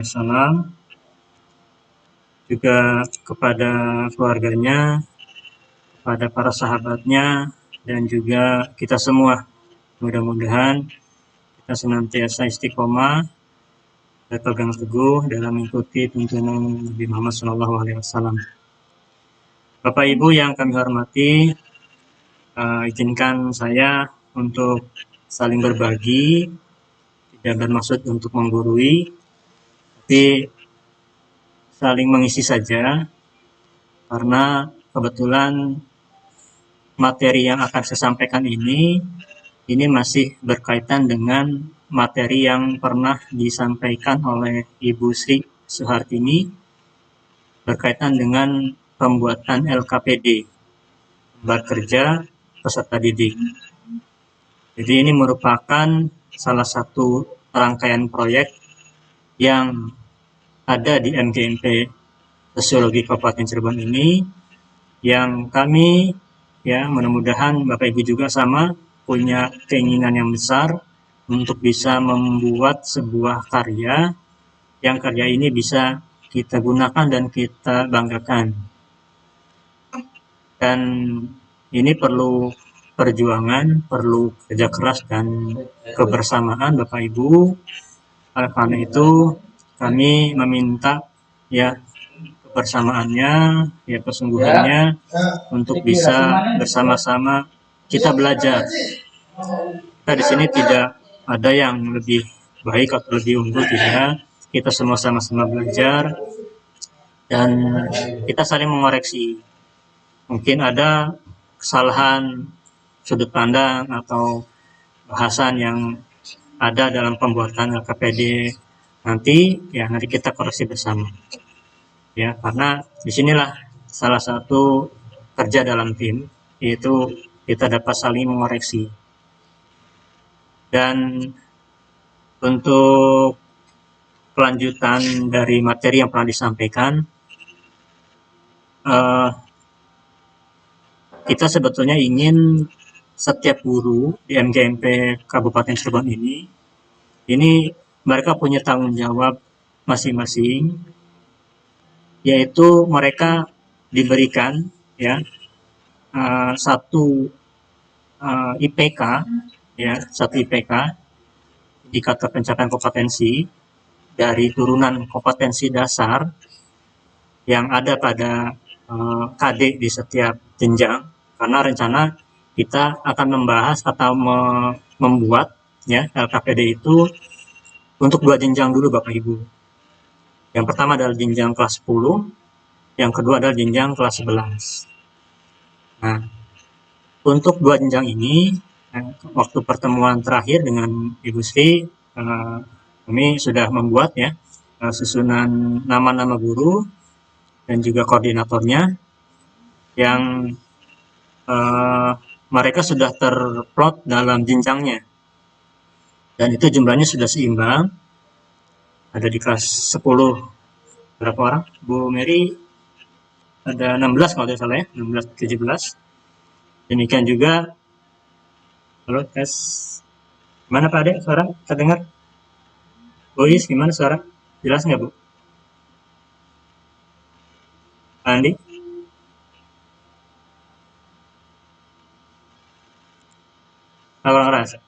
Salam juga kepada keluarganya, kepada para sahabatnya, dan juga kita semua. Mudah-mudahan kita senantiasa istiqomah, berpegang teguh dalam mengikuti tuntunan Nabi Muhammad SAW. Bapak Ibu yang kami hormati, izinkan saya untuk saling berbagi, tidak bermaksud untuk menggurui, tapi saling mengisi saja, karena kebetulan materi yang akan saya sampaikan ini masih berkaitan dengan materi yang pernah disampaikan oleh Ibu Sri Suhartini berkaitan dengan pembuatan LKPD, lembar kerja peserta didik. Jadi ini merupakan salah satu rangkaian proyek yang ada di MGMP Sosiologi Kabupaten Cirebon ini, yang kami mudah-mudahan Bapak Ibu juga sama punya keinginan yang besar untuk bisa membuat sebuah karya yang karya ini bisa kita gunakan dan kita banggakan. Dan ini perlu perjuangan, perlu kerja keras dan kebersamaan Bapak Ibu. Karena itu kami meminta kebersamaannya, kesungguhannya untuk bisa bersama-sama kita belajar. Kita di sini tidak ada yang lebih baik atau lebih unggul, tidak. Kita semua sama-sama belajar dan kita saling mengoreksi. Mungkin ada kesalahan sudut pandang atau bahasan yang ada dalam pembuatan LKPD nanti kita koreksi bersama. Karena disinilah salah satu kerja dalam tim, yaitu kita dapat saling mengoreksi. Dan untuk kelanjutan dari materi yang pernah disampaikan, kita sebetulnya ingin setiap guru di MGMP Kabupaten Cirebon ini mereka punya tanggung jawab masing-masing, yaitu mereka diberikan satu IPK, satu IPK, indikator pencapaian kompetensi dari turunan kompetensi dasar yang ada pada KD di setiap jenjang, karena rencana kita akan membahas atau membuat LKPD itu untuk 2 jenjang dulu Bapak Ibu. Yang pertama adalah jenjang kelas 10, yang kedua adalah jenjang kelas 11. Nah, untuk 2 jenjang ini, waktu pertemuan terakhir dengan Ibu Sri, kami sudah membuat susunan nama-nama guru dan juga koordinatornya, yang mereka sudah terplot dalam jenjangnya, dan itu jumlahnya sudah seimbang. Ada di kelas 10 berapa orang? Bu Mary ada 16 kalau tidak salah 16-17. Demikian juga, halo tes, gimana Pak Ade suara terdengar? Bu Is gimana suara? Jelas nggak Bu? Andi? Kurang keras.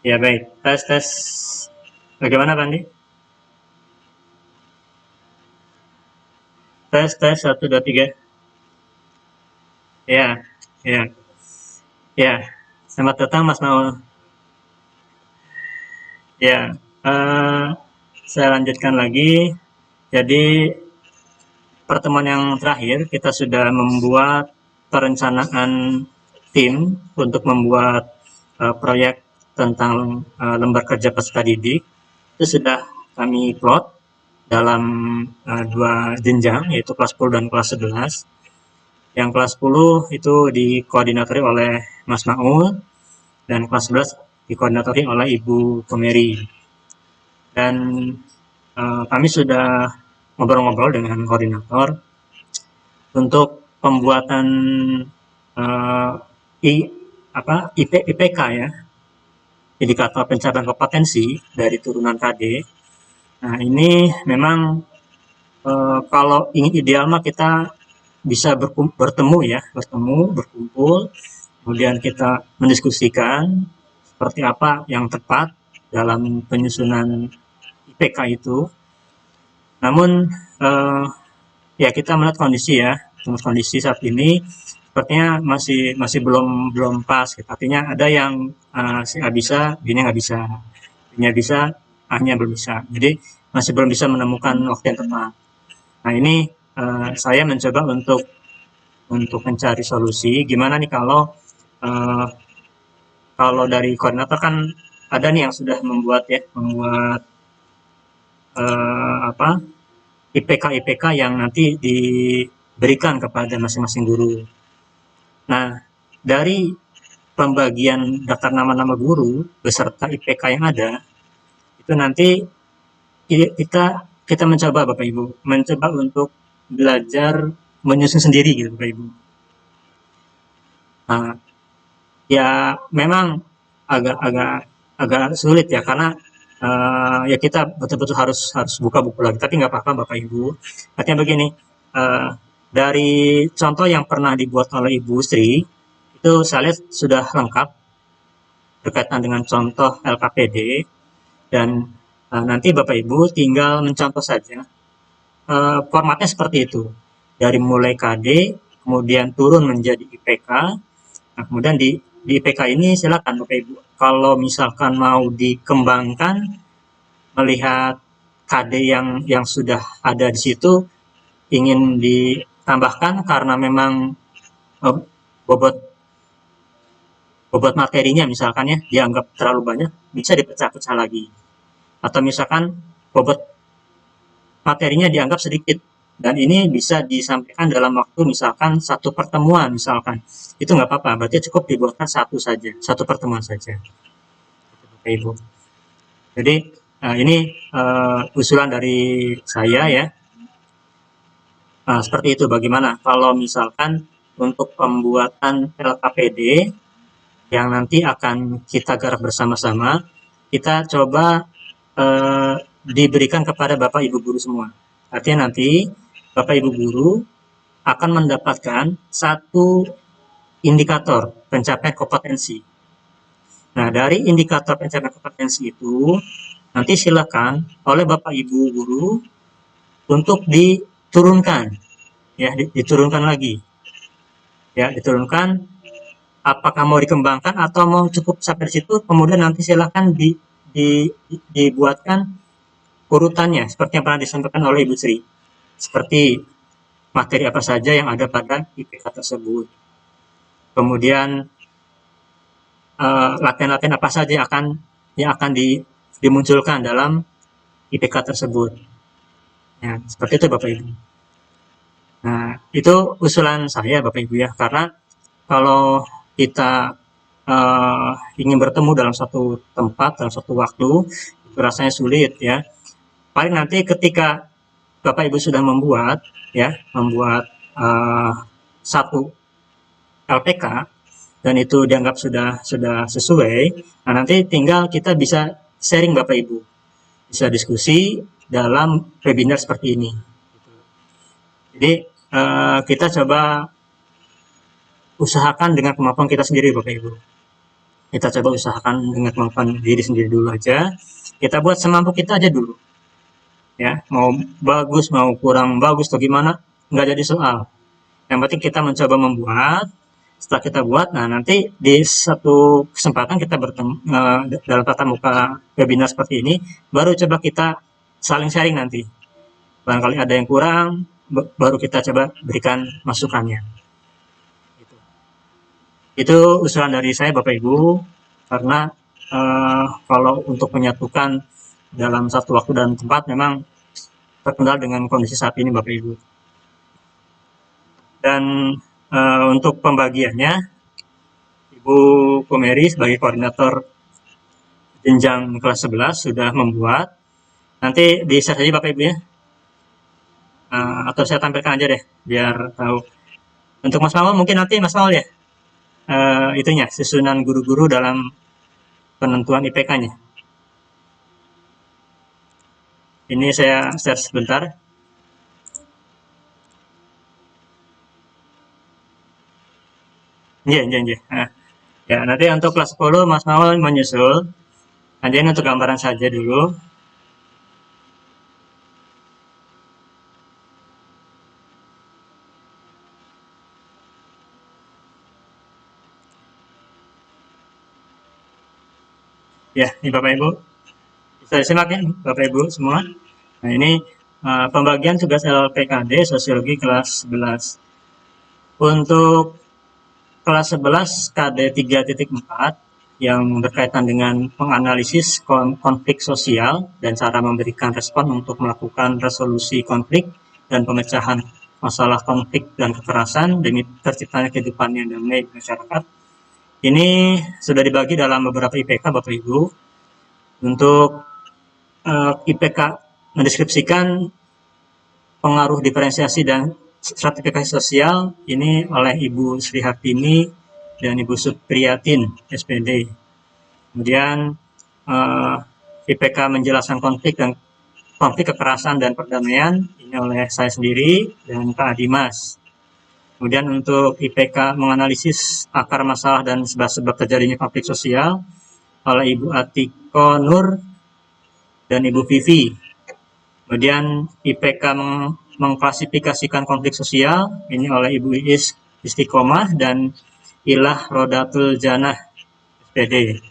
Ya baik, tes. Bagaimana Pak Andi? Tes 1, 2, 3. Ya. Selamat datang Mas Maul. Saya lanjutkan lagi. Jadi pertemuan yang terakhir kita sudah membuat perencanaan tim untuk membuat proyek tentang lembar kerja peserta didik. Itu sudah kami plot dalam 2 jenjang, yaitu kelas 10 dan kelas 11. Yang kelas 10 itu dikoordinatori oleh Mas Maul, dan kelas 11 dikoordinatori oleh Ibu Pemeri. Dan kami sudah ngobrol-ngobrol dengan koordinator untuk pembuatan IPK indikator pencapaian kompetensi dari turunan KD. Nah, ini memang kalau ingin ideal mah kita bisa bertemu ya, berkumpul, kemudian kita mendiskusikan seperti apa yang tepat dalam penyusunan IPK itu. Namun eh, ya kita melihat kondisi saat ini sepertinya masih masih belum belum pas. Gitu. Artinya ada yang si A bisa, B-nya nggak bisa, B-nya bisa, A-nya belum bisa. Jadi masih belum bisa menemukan waktu yang tepat. Nah ini saya mencoba untuk mencari solusi. Gimana nih uh, kalau dari koordinator kan ada nih yang sudah membuat apa IPK yang nanti diberikan kepada masing-masing guru. Nah dari pembagian daftar nama-nama guru beserta IPK yang ada itu nanti kita kita mencoba Bapak Ibu mencoba untuk belajar menyusun sendiri gitu Bapak Ibu. Nah, ya memang agak-agak agak sulit ya karena ya kita betul-betul harus harus buka buku lagi. Tapi nggak apa-apa Bapak Ibu. Artinya begini, uh, dari contoh yang pernah dibuat oleh Ibu Sri itu saya lihat sudah lengkap berkaitan dengan contoh LKPD dan nanti Bapak Ibu tinggal mencontoh saja formatnya seperti itu dari mulai KD kemudian turun menjadi IPK. Nah, kemudian di IPK ini silakan Bapak Ibu. Kalau misalkan mau dikembangkan melihat KD yang sudah ada di situ ingin ditambahkan karena memang eh, bobot bobot materinya misalkan ya dianggap terlalu banyak bisa dipecah-pecah lagi. Atau misalkan bobot materinya dianggap sedikit dan ini bisa disampaikan dalam waktu misalkan satu pertemuan misalkan itu nggak apa-apa berarti cukup dibuatkan satu pertemuan saja Ibu. Jadi ini usulan dari saya ya. Seperti itu bagaimana kalau misalkan untuk pembuatan LKPD yang nanti akan kita garap bersama-sama kita coba diberikan kepada Bapak Ibu guru semua. Artinya nanti Bapak Ibu guru akan mendapatkan satu indikator pencapaian kompetensi. Nah, dari indikator pencapaian kompetensi itu nanti silakan oleh Bapak Ibu guru untuk diturunkan ya, diturunkan lagi. Ya, diturunkan apakah mau dikembangkan atau mau cukup sampai di situ kemudian nanti silakan dibuatkan urutannya seperti yang pernah disampaikan oleh Ibu Sri. Seperti materi apa saja yang ada pada IPK tersebut. Kemudian latihan-latihan apa saja yang akan dimunculkan dalam IPK tersebut. Ya, seperti itu Bapak Ibu. Nah, itu usulan saya Bapak Ibu ya, karena kalau kita ingin bertemu dalam satu tempat, dalam satu waktu, itu rasanya sulit ya. Paling nanti ketika Bapak Ibu sudah membuat satu LPK dan itu dianggap sudah sesuai, nah nanti tinggal kita bisa sharing Bapak Ibu, bisa diskusi dalam webinar seperti ini. Jadi kita coba usahakan dengan kemampuan kita sendiri Bapak Ibu. Kita coba usahakan dengan kemampuan diri sendiri dulu aja. Kita buat semampu kita aja dulu. Ya, mau bagus, mau kurang bagus atau gimana, nggak jadi soal. Yang penting kita mencoba membuat, setelah kita buat, nah nanti di satu kesempatan kita bertemu dalam tatap muka webinar seperti ini, baru coba kita saling sharing nanti. Barangkali ada yang kurang, baru kita coba berikan masukannya. Itu usulan dari saya Bapak Ibu, karena kalau untuk menyatukan dalam satu waktu dan tempat memang terkendala dengan kondisi saat ini Bapak Ibu. Dan untuk pembagiannya, Ibu Kumeri sebagai koordinator jenjang kelas 11 sudah membuat. Nanti di-share saja Bapak Ibu ya. Atau saya tampilkan aja deh, biar tahu. Untuk Mas Maul mungkin nanti Mas Maul ya, itunya, susunan guru-guru dalam penentuan IPK-nya. Ini saya share sebentar. Iya, iya, iya. Nah, ya, nanti untuk kelas 10 Mas Mawar menyusul. Nanti ini untuk gambaran saja dulu. Ya, ini Bapak Ibu. Bisa disimak ya, Bapak Ibu semua. Nah, ini pembagian tugas LPKD Sosiologi kelas 11. Untuk kelas 11 KD 3.4 yang berkaitan dengan menganalisis konflik sosial dan cara memberikan respon untuk melakukan resolusi konflik dan pemecahan masalah konflik dan kekerasan demi terciptanya kehidupan yang damai di masyarakat. Ini sudah dibagi dalam beberapa IPK Bapak Ibu. Untuk IPK mendeskripsikan pengaruh diferensiasi dan stratifikasi sosial ini oleh Ibu Sri Hartini dan Ibu Supriyatin SPD. Kemudian IPK menjelaskan konflik kekerasan dan perdamaian ini oleh saya sendiri dan Pak Adimas. Kemudian untuk IPK menganalisis akar masalah dan sebab-sebab terjadinya konflik sosial oleh Ibu Atiko Nur dan Ibu Vivi. Kemudian IPK mengklasifikasikan konflik sosial ini oleh Ibu Iis Istiqomah dan Ilah Rodatul Janah SPD.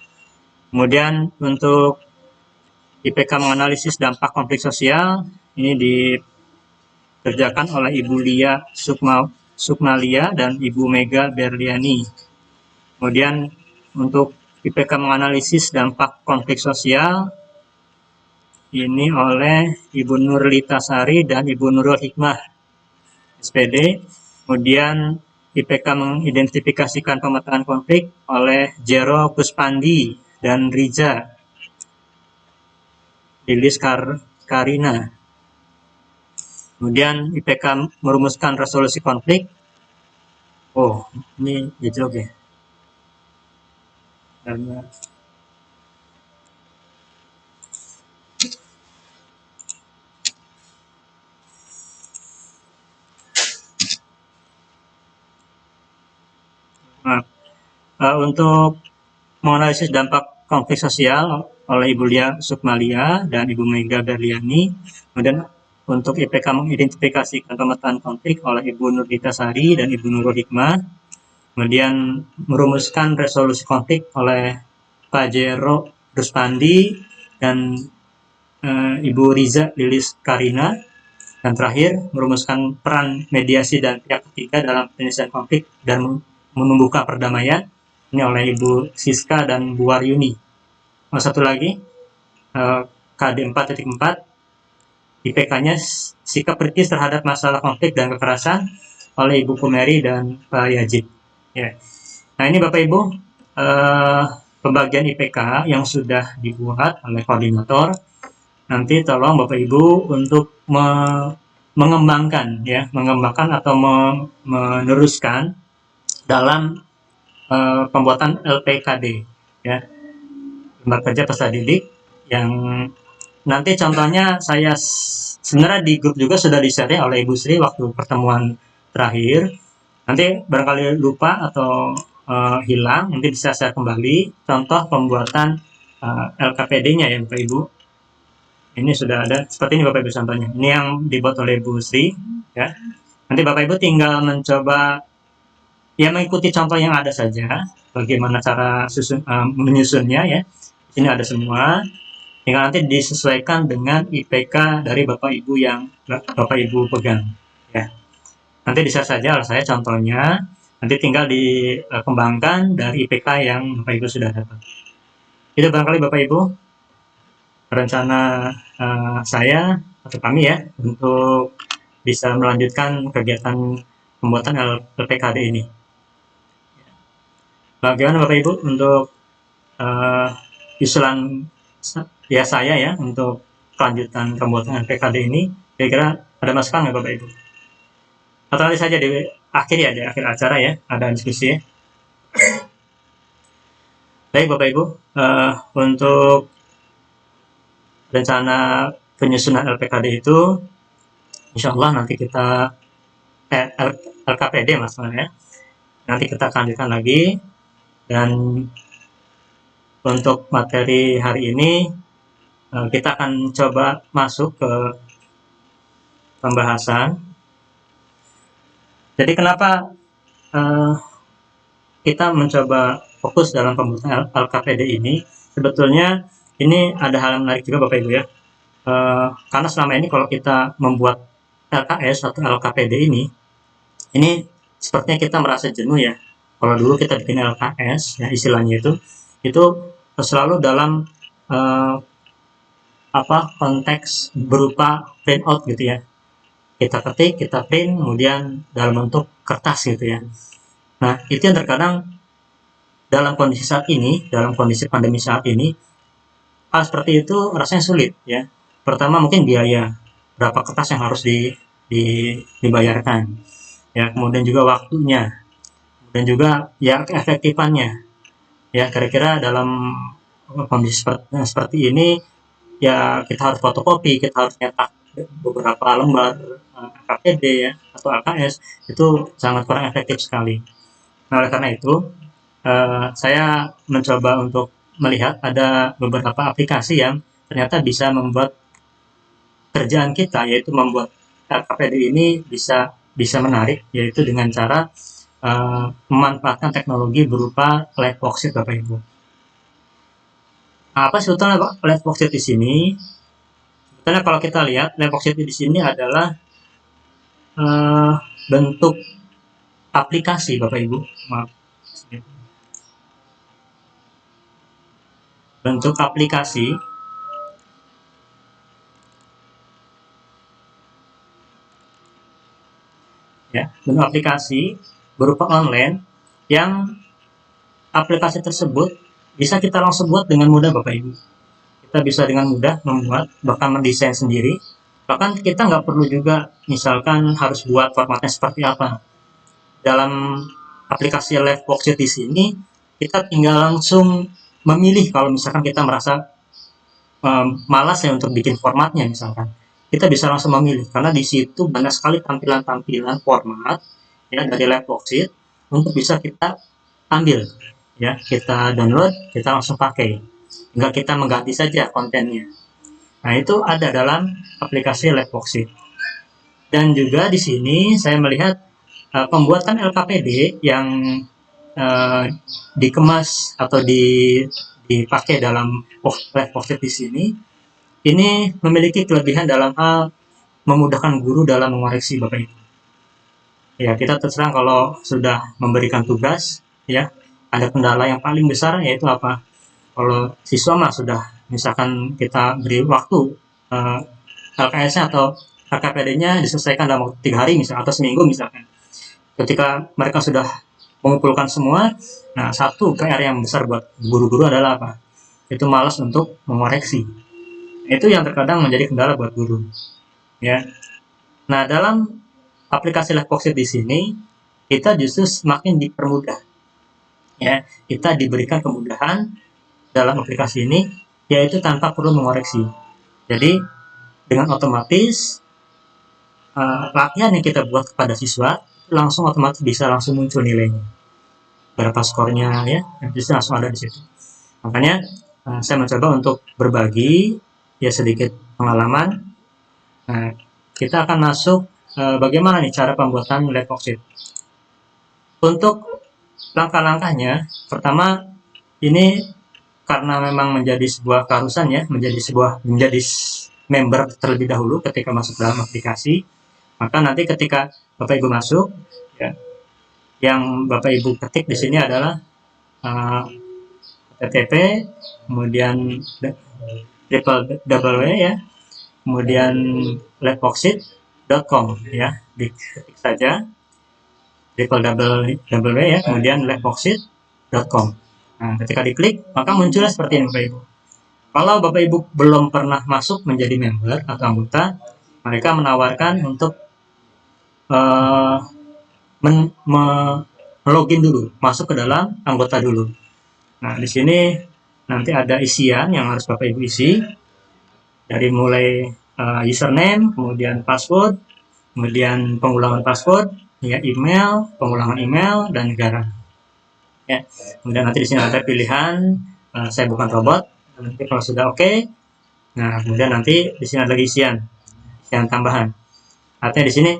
Kemudian untuk IPK menganalisis dampak konflik sosial ini dikerjakan oleh Ibu Lia Sukmalia dan Ibu Mega Berliani. Kemudian untuk IPK menganalisis dampak konflik sosial ini oleh Ibu Nurlita Sari dan Ibu Nurul Hikmah SPD. Kemudian IPK mengidentifikasikan pemetaan konflik oleh Jero Kuspandi dan Riza Lilis Karina. Kemudian IPK merumuskan resolusi konflik. Oh, ini jeblok ya. Karena untuk menganalisis dampak konflik sosial oleh Ibu Lia Sukmalia dan Ibu Mega Berliani. Kemudian untuk IPK mengidentifikasikan pemetaan konflik oleh Ibu Nurlita Sari dan Ibu Nurul Hikmah. Kemudian merumuskan resolusi konflik oleh Pak Jero Ruspandi dan Ibu Riza Lilis Karina. Dan terakhir, merumuskan peran mediasi dan pihak ketiga dalam penyelesaian konflik dan menumbuhkan perdamaian. Ini oleh Ibu Siska dan Bu Waryuni. Satu lagi, KD 4.4, IPK-nya sikap kritis terhadap masalah konflik dan kekerasan oleh Ibu Kumeri dan Pak Yajid. Ya. Nah ini Bapak Ibu, pembagian IPK yang sudah dibuat oleh koordinator. Nanti tolong Bapak Ibu untuk mengembangkan atau meneruskan dalam pembuatan LPKD ya, lembar kerja peserta didik yang nanti contohnya saya sebenarnya di grup juga sudah di-share oleh Ibu Sri waktu pertemuan terakhir. Nanti barangkali lupa atau hilang, nanti bisa saya kembali contoh pembuatan LKPD-nya ya Bapak Ibu. Ini sudah ada seperti ini Bapak Ibu contohnya. Ini yang dibuat oleh Bu Sri ya. Nanti Bapak Ibu tinggal mencoba ya mengikuti contoh yang ada saja, bagaimana cara menyusunnya ya. Ini ada semua. Tinggal nanti disesuaikan dengan IPK dari Bapak Ibu yang Bapak Ibu pegang ya. Nanti bisa saja saya contohnya, nanti tinggal dikembangkan dari IPK yang Bapak Ibu sudah dapat. Itu barangkali Bapak Ibu rencana saya atau kami ya untuk bisa melanjutkan kegiatan pembuatan LPKD ini. Bagaimana Bapak Ibu untuk usulan ya saya ya untuk kelanjutan pembuatan LPKD ini? Kira-kira ada masukan nggak Bapak Ibu? Atau nanti saja di akhir ya, di akhir acara ya, ada diskusi ya. Baik Bapak Ibu, untuk rencana penyusunan LPKD itu insya Allah nanti kita LKPD maksudnya nanti kita akan lanjutkan lagi. Dan untuk materi hari ini kita akan coba masuk ke pembahasan. Jadi kenapa kita mencoba fokus dalam pembuatan LKPD ini? Sebetulnya ini ada hal yang menarik juga Bapak Ibu ya. Karena selama ini kalau kita membuat LKS atau LKPD ini sepertinya kita merasa jenuh ya. Kalau dulu kita bikin LKS, ya istilahnya itu selalu dalam konteks berupa printout gitu ya. Kita ketik, kita print, kemudian dalam bentuk kertas gitu ya. Nah, itu yang terkadang dalam kondisi saat ini, dalam kondisi pandemi saat ini, hal seperti itu rasanya sulit ya. Pertama mungkin biaya, berapa kertas yang harus dibayarkan. Ya, kemudian juga waktunya, dan juga ya keefektifannya. Ya, kira-kira dalam kondisi seperti ini ya kita harus fotokopi, kita harus nyetak beberapa lembar KPD ya atau AKS, itu sangat kurang efektif sekali. Nah, oleh karena itu saya mencoba untuk melihat ada beberapa aplikasi yang ternyata bisa membuat kerjaan kita, yaitu membuat KPD ini bisa menarik, yaitu dengan cara memanfaatkan teknologi berupa light worksheet Bapak Ibu. Apa sebetulnya light worksheet di sini? Sebetulnya kalau kita lihat light worksheet di sini adalah bentuk aplikasi Bapak Ibu. Maaf. Bentuk aplikasi ya, bentuk aplikasi berupa online yang aplikasi tersebut bisa kita langsung buat dengan mudah Bapak Ibu. Kita bisa dengan mudah membuat, bahkan mendesain sendiri. Bahkan kita nggak perlu juga misalkan harus buat formatnya seperti apa. Dalam aplikasi Live Worksheet di sini, kita tinggal langsung memilih kalau misalkan kita merasa malas ya untuk bikin formatnya misalkan. Kita bisa langsung memilih, karena di situ banyak sekali tampilan-tampilan format ya dari Live Worksheet untuk bisa kita ambil ya, kita download, kita langsung pakai. Enggak kita mengganti saja kontennya. Nah, itu ada dalam aplikasi Live Worksheet. Dan juga di sini saya melihat pembuatan LKPD yang dikemas atau dipakai dalam Live Worksheet di sini, ini memiliki kelebihan dalam hal memudahkan guru dalam mengoreksi Bapak Ibu. Ya, kita terserang kalau sudah memberikan tugas, ya, ada kendala yang paling besar yaitu apa? Kalau siswa mah sudah misalkan kita beri waktu LKS-nya atau LKPD-nya diselesaikan dalam waktu 3 hari misalkan, atau seminggu misalkan. Ketika mereka sudah mengumpulkan semua, nah satu PR yang besar buat guru-guru adalah apa? Itu malas untuk mengoreksi. Itu yang terkadang menjadi kendala buat guru. Ya. Nah, dalam aplikasi Live Worksheet di sini kita justru semakin dipermudah. Ya, kita diberikan kemudahan dalam aplikasi ini, yaitu tanpa perlu mengoreksi. Jadi dengan otomatis latihan yang kita buat kepada siswa langsung otomatis bisa langsung muncul nilainya, berapa skornya ya, bisa langsung ada di situ. Makanya saya mencoba untuk berbagi ya sedikit pengalaman. Nah, kita akan masuk bagaimana nih cara pembuatan Live Worksheet. Untuk langkah-langkahnya, pertama ini karena memang menjadi sebuah keharusan ya, menjadi member terlebih dahulu ketika masuk dalam aplikasi. Maka nanti ketika Bapak Ibu masuk, ya, yang Bapak Ibu ketik di sini adalah http, kemudian www ya, kemudian liveworksheet.com ya, diketik saja www ya, kemudian liveworksheet.com. Nah, ketika diklik, maka munculnya seperti ini Bapak Ibu. Kalau Bapak Ibu belum pernah masuk menjadi member atau anggota, mereka menawarkan untuk login dulu, masuk ke dalam anggota dulu. Nah, di sini nanti ada isian yang harus Bapak Ibu isi, dari mulai username, kemudian password, kemudian pengulangan password, ya email, pengulangan email, dan negara. Ya, kemudian nanti di sini ada pilihan saya bukan robot. Nanti kalau sudah oke, nah kemudian nanti di sini ada isian tambahan. Artinya di sini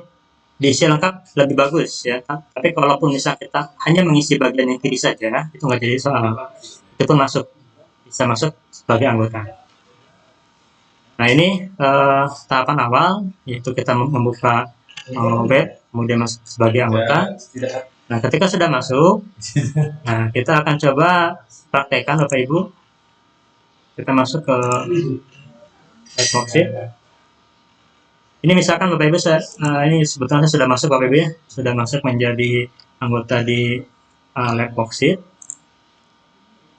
diisi lengkap lebih bagus ya. Tapi kalaupun misal kita hanya mengisi bagian yang kiri saja, itu nggak jadi soal. Itu pun bisa masuk sebagai anggota. Nah ini tahapan awal, yaitu kita membuka web, kemudian masuk sebagai anggota. Nah ketika sudah masuk, nah kita akan coba praktekkan Bapak Ibu. Kita masuk ke worksheet. Ini misalkan Bapak Ibu, ini sebetulnya sudah masuk Bapak Ibu ya, sudah masuk menjadi anggota di lab worksheet.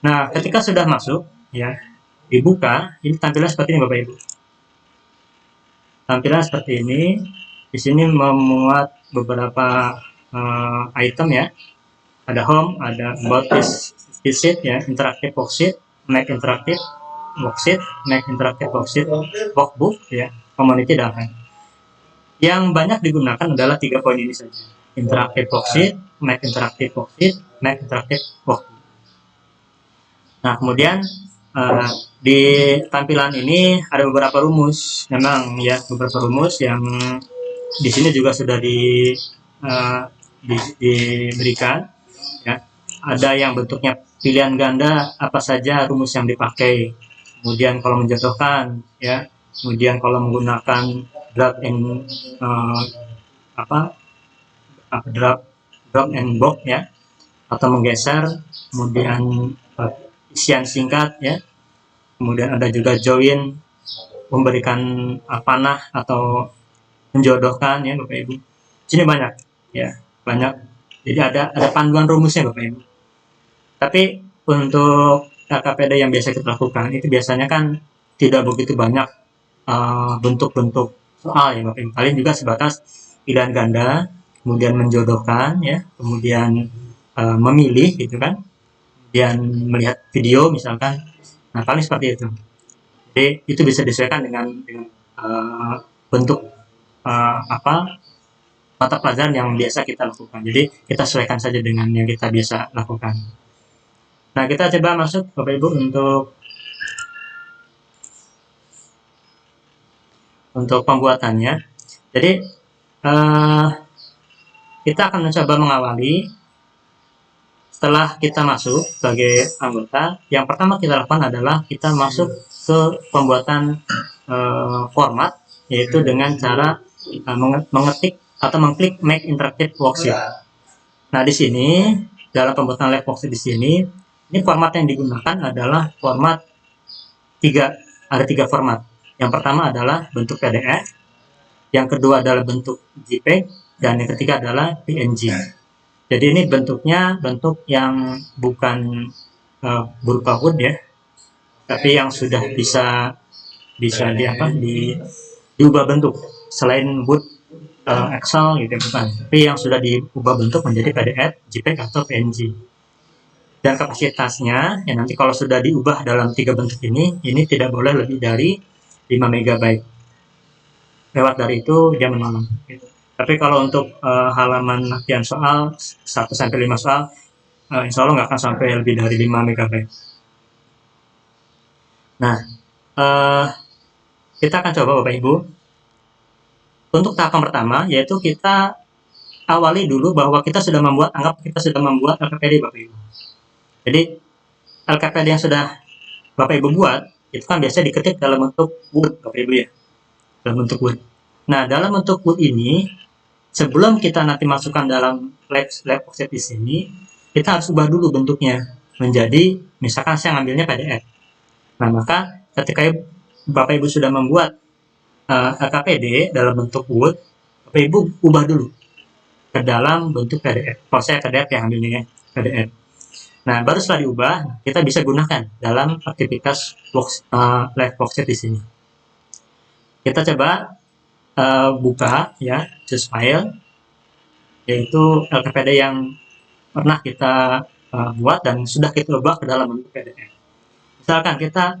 Nah, ketika sudah masuk, ya dibuka, ini tampilan seperti ini Bapak Ibu. Tampilan seperti ini. Di sini memuat beberapa item ya. Ada home, ada about this sheet ya, interactive worksheet, make interactive worksheet, make interactive worksheet, workbook ya, community dan lain. Yang banyak digunakan adalah 3 poin ini saja. Interactive worksheet, make interactive worksheet, make interactive workbook. Nah, kemudian di tampilan ini ada beberapa rumus, memang ya beberapa rumus yang di sini juga sudah diberikan. Ya, ada yang bentuknya pilihan ganda, apa saja rumus yang dipakai. Kemudian kalau menjatuhkan, ya, kemudian kalau menggunakan drag and drag and drop ya, atau menggeser, kemudian isian singkat ya, kemudian ada juga join, memberikan panah atau menjodohkan ya Bapak Ibu. Sini banyak ya, banyak. Jadi ada panduan rumusnya Bapak Ibu. Tapi untuk LKPD yang biasa kita lakukan itu biasanya kan tidak begitu banyak bentuk-bentuk soal ya Bapak Ibu. Paling juga sebatas pilihan ganda, kemudian menjodohkan ya, kemudian memilih gitu kan, kemudian melihat video misalkan. Nah paling seperti itu. Jadi itu bisa disesuaikan dengan bentuk mata pelajaran yang biasa kita lakukan. Jadi kita sesuaikan saja dengan yang kita biasa lakukan. Nah kita coba masuk Bapak Ibu untuk pembuatannya. Jadi kita akan mencoba mengawali. Setelah kita masuk sebagai anggota, yang pertama kita lakukan adalah kita masuk ke pembuatan format, yaitu dengan cara mengetik atau mengklik Make Interactive Worksheet. Nah di sini dalam pembuatan live worksheet di sini, ini format yang digunakan adalah format ada tiga format. Yang pertama adalah bentuk PDF, yang kedua adalah bentuk JPEG, dan yang ketiga adalah PNG. Jadi ini bentuknya bentuk yang bukan berupa Word ya, tapi yang sudah bisa diubah bentuk selain Word, Excel gitu bukan, tapi yang sudah diubah bentuk menjadi PDF, JPEG atau PNG. Dan kapasitasnya ya nanti kalau sudah diubah dalam 3 bentuk ini tidak boleh lebih dari 5 MB. Lewat dari itu dia menolong. Gitu. Tapi kalau untuk halaman latihan soal 1-5 soal, insya Allah nggak akan sampai lebih dari 5 MB. Nah, kita akan coba Bapak Ibu. Untuk tahapan pertama, yaitu kita awali dulu bahwa kita sudah membuat LKPD Bapak Ibu. Jadi, LKPD yang sudah Bapak Ibu buat, itu kan biasanya diketik dalam bentuk Word Bapak Ibu ya. Dalam bentuk Word. Nah, dalam bentuk Word ini, sebelum kita nanti masukkan dalam lab worksheet di sini, kita harus ubah dulu bentuknya menjadi, misalkan saya ngambilnya PDF. Nah, maka ketika Bapak Ibu sudah membuat LKPD dalam bentuk Word, Bapak Ibu ubah dulu ke dalam bentuk PDF. Kalau saya PDF yang ambilnya PDF. Nah, baru setelah diubah, kita bisa gunakan dalam aktivitas live worksheet di sini. Kita coba buka ya, choose file, yaitu LKPD yang pernah kita buat dan sudah kita ubah ke dalam bentuk PDF. Misalkan kita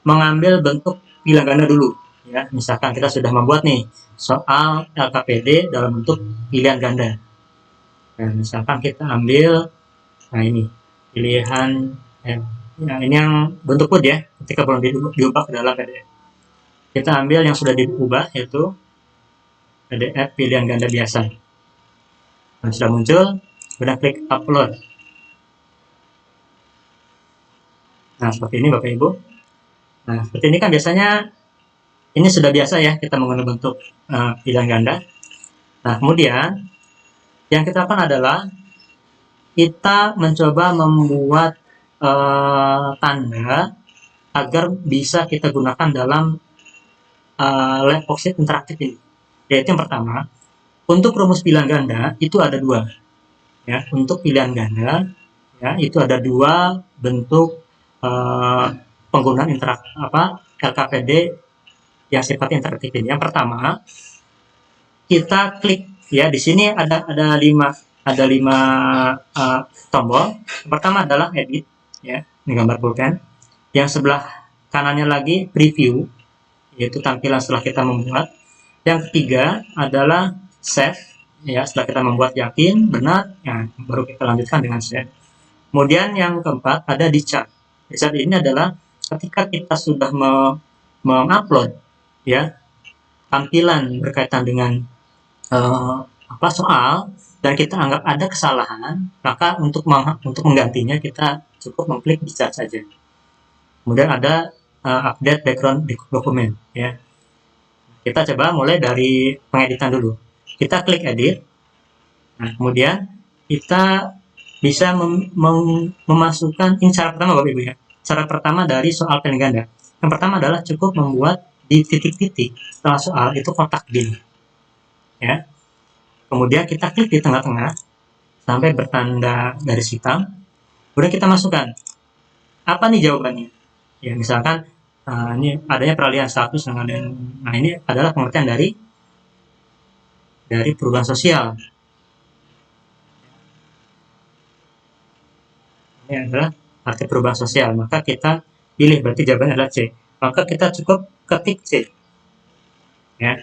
mengambil bentuk pilihan ganda dulu. Ya, misalkan kita sudah membuat nih soal LKPD dalam bentuk pilihan ganda. Nah, misalkan kita ambil, nah ini pilihan, nah ini yang bentuk code ya, ketika belum diubah ke dalam PDF. Kita ambil yang sudah diubah, yaitu PDF pilihan ganda biasa. Nah, sudah muncul, kemudian klik upload. Nah, seperti ini Bapak Ibu. Nah, seperti ini kan biasanya ini sudah biasa ya kita menggunakan bentuk pilihan ganda. Nah, kemudian yang kita lakukan adalah kita mencoba membuat tanda agar bisa kita gunakan dalam lab worksheet interaktif ini. Yaitu yang pertama, untuk rumus pilihan ganda itu ada dua. Ya, untuk pilihan ganda ya itu ada dua bentuk penggunaan LKPD yang sifatnya interaktif ini. Yang pertama, kita klik ya di sini ada lima tombol. Yang pertama adalah edit ya, ini gambar pulpen. Yang sebelah kanannya lagi preview, yaitu tampilan setelah kita membuat. Yang ketiga adalah save ya, setelah kita membuat yakin benar ya, baru kita lanjutkan dengan save. Kemudian yang keempat ada di chart. Di chart ini adalah ketika kita sudah mengupload ya tampilan berkaitan dengan soal dan kita anggap ada kesalahan, maka untuk menggantinya kita cukup mengklik di chart saja. Kemudian ada update background dokumen ya. Kita coba mulai dari pengeditan dulu. Kita klik edit. Nah, kemudian kita bisa memasukkan, ini cara pertama Bapak Ibu ya. Cara pertama dari soal pilihan ganda. Yang pertama adalah cukup membuat di titik-titik setelah soal itu kotak bin. Ya. Kemudian kita klik di tengah-tengah sampai bertanda garis hitam. Kemudian kita masukkan. Apa nih jawabannya? Ya, misalkan ini adanya peralihan status dengan, nah ini adalah pengertian dari perubahan sosial. Ini adalah arti perubahan sosial, maka kita pilih, berarti jawabannya adalah C. Maka kita cukup ketik C. Ya.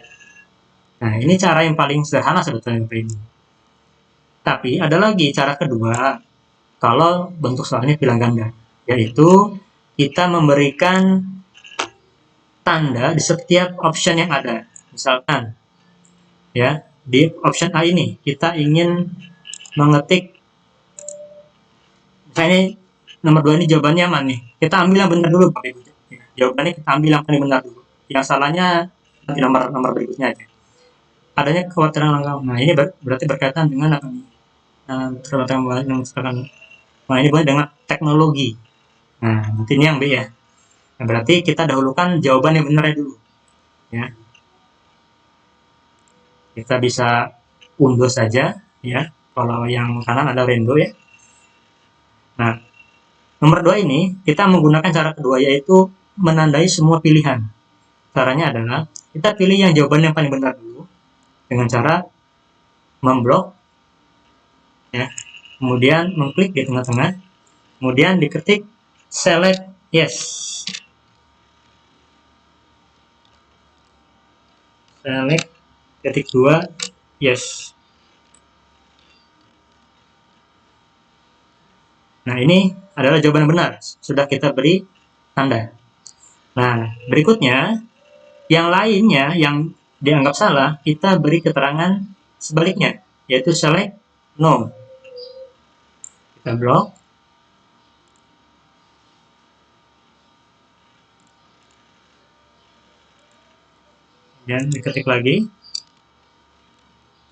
Nah, ini cara yang paling sederhana sebetulnya Bapak Ibu. Tapi ada lagi cara kedua, kalau bentuk soalnya pilihan ganda, yaitu kita memberikan tanda di setiap option yang ada. Misalkan, ya di option A ini kita ingin mengetik, misalnya nomor 2 ini jawabannya mana nih? Kita ambil yang benar dulu, Bapak Ibu. Jawabannya kita ambil yang paling benar dulu. Yang salahnya nanti nomor berikutnya aja. Adanya kekhawatiran langkah. Nah, ini berarti berkaitan dengan apa nih? Nah, ini boleh dengan teknologi. Nah, nanti ini yang B ya. Nah, berarti kita dahulukan jawaban yang benar dulu. Ya. Kita bisa unduh saja ya. Kalau yang kanan ada rainbow ya. Nah, nomor 2 ini kita menggunakan cara kedua, yaitu menandai semua pilihan. Caranya adalah kita pilih yang jawaban yang paling benar dulu dengan cara memblok ya. Kemudian mengklik di tengah-tengah, kemudian diketik select yes. Select ketik 2 yes. Nah, ini adalah jawaban yang benar. Sudah kita beri tanda. Nah, berikutnya, yang lainnya yang dianggap salah, kita beri keterangan sebaliknya, yaitu select no. Kita blok. Dan diketik lagi.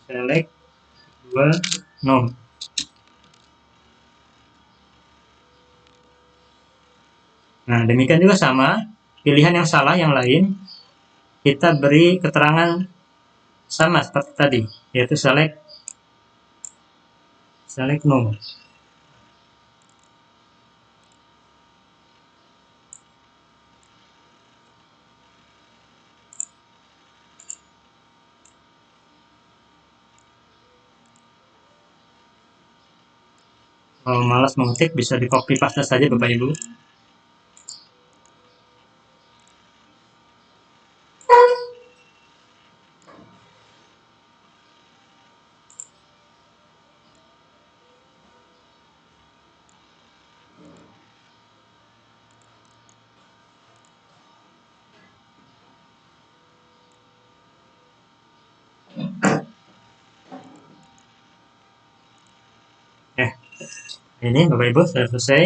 Select 2 no. Nah, demikian juga sama, pilihan yang salah yang lain, kita beri keterangan sama seperti tadi, yaitu select no. Kalau malas mengetik, bisa di copy paste saja Bapak Ibu. Ini Bapak Ibu sudah selesai.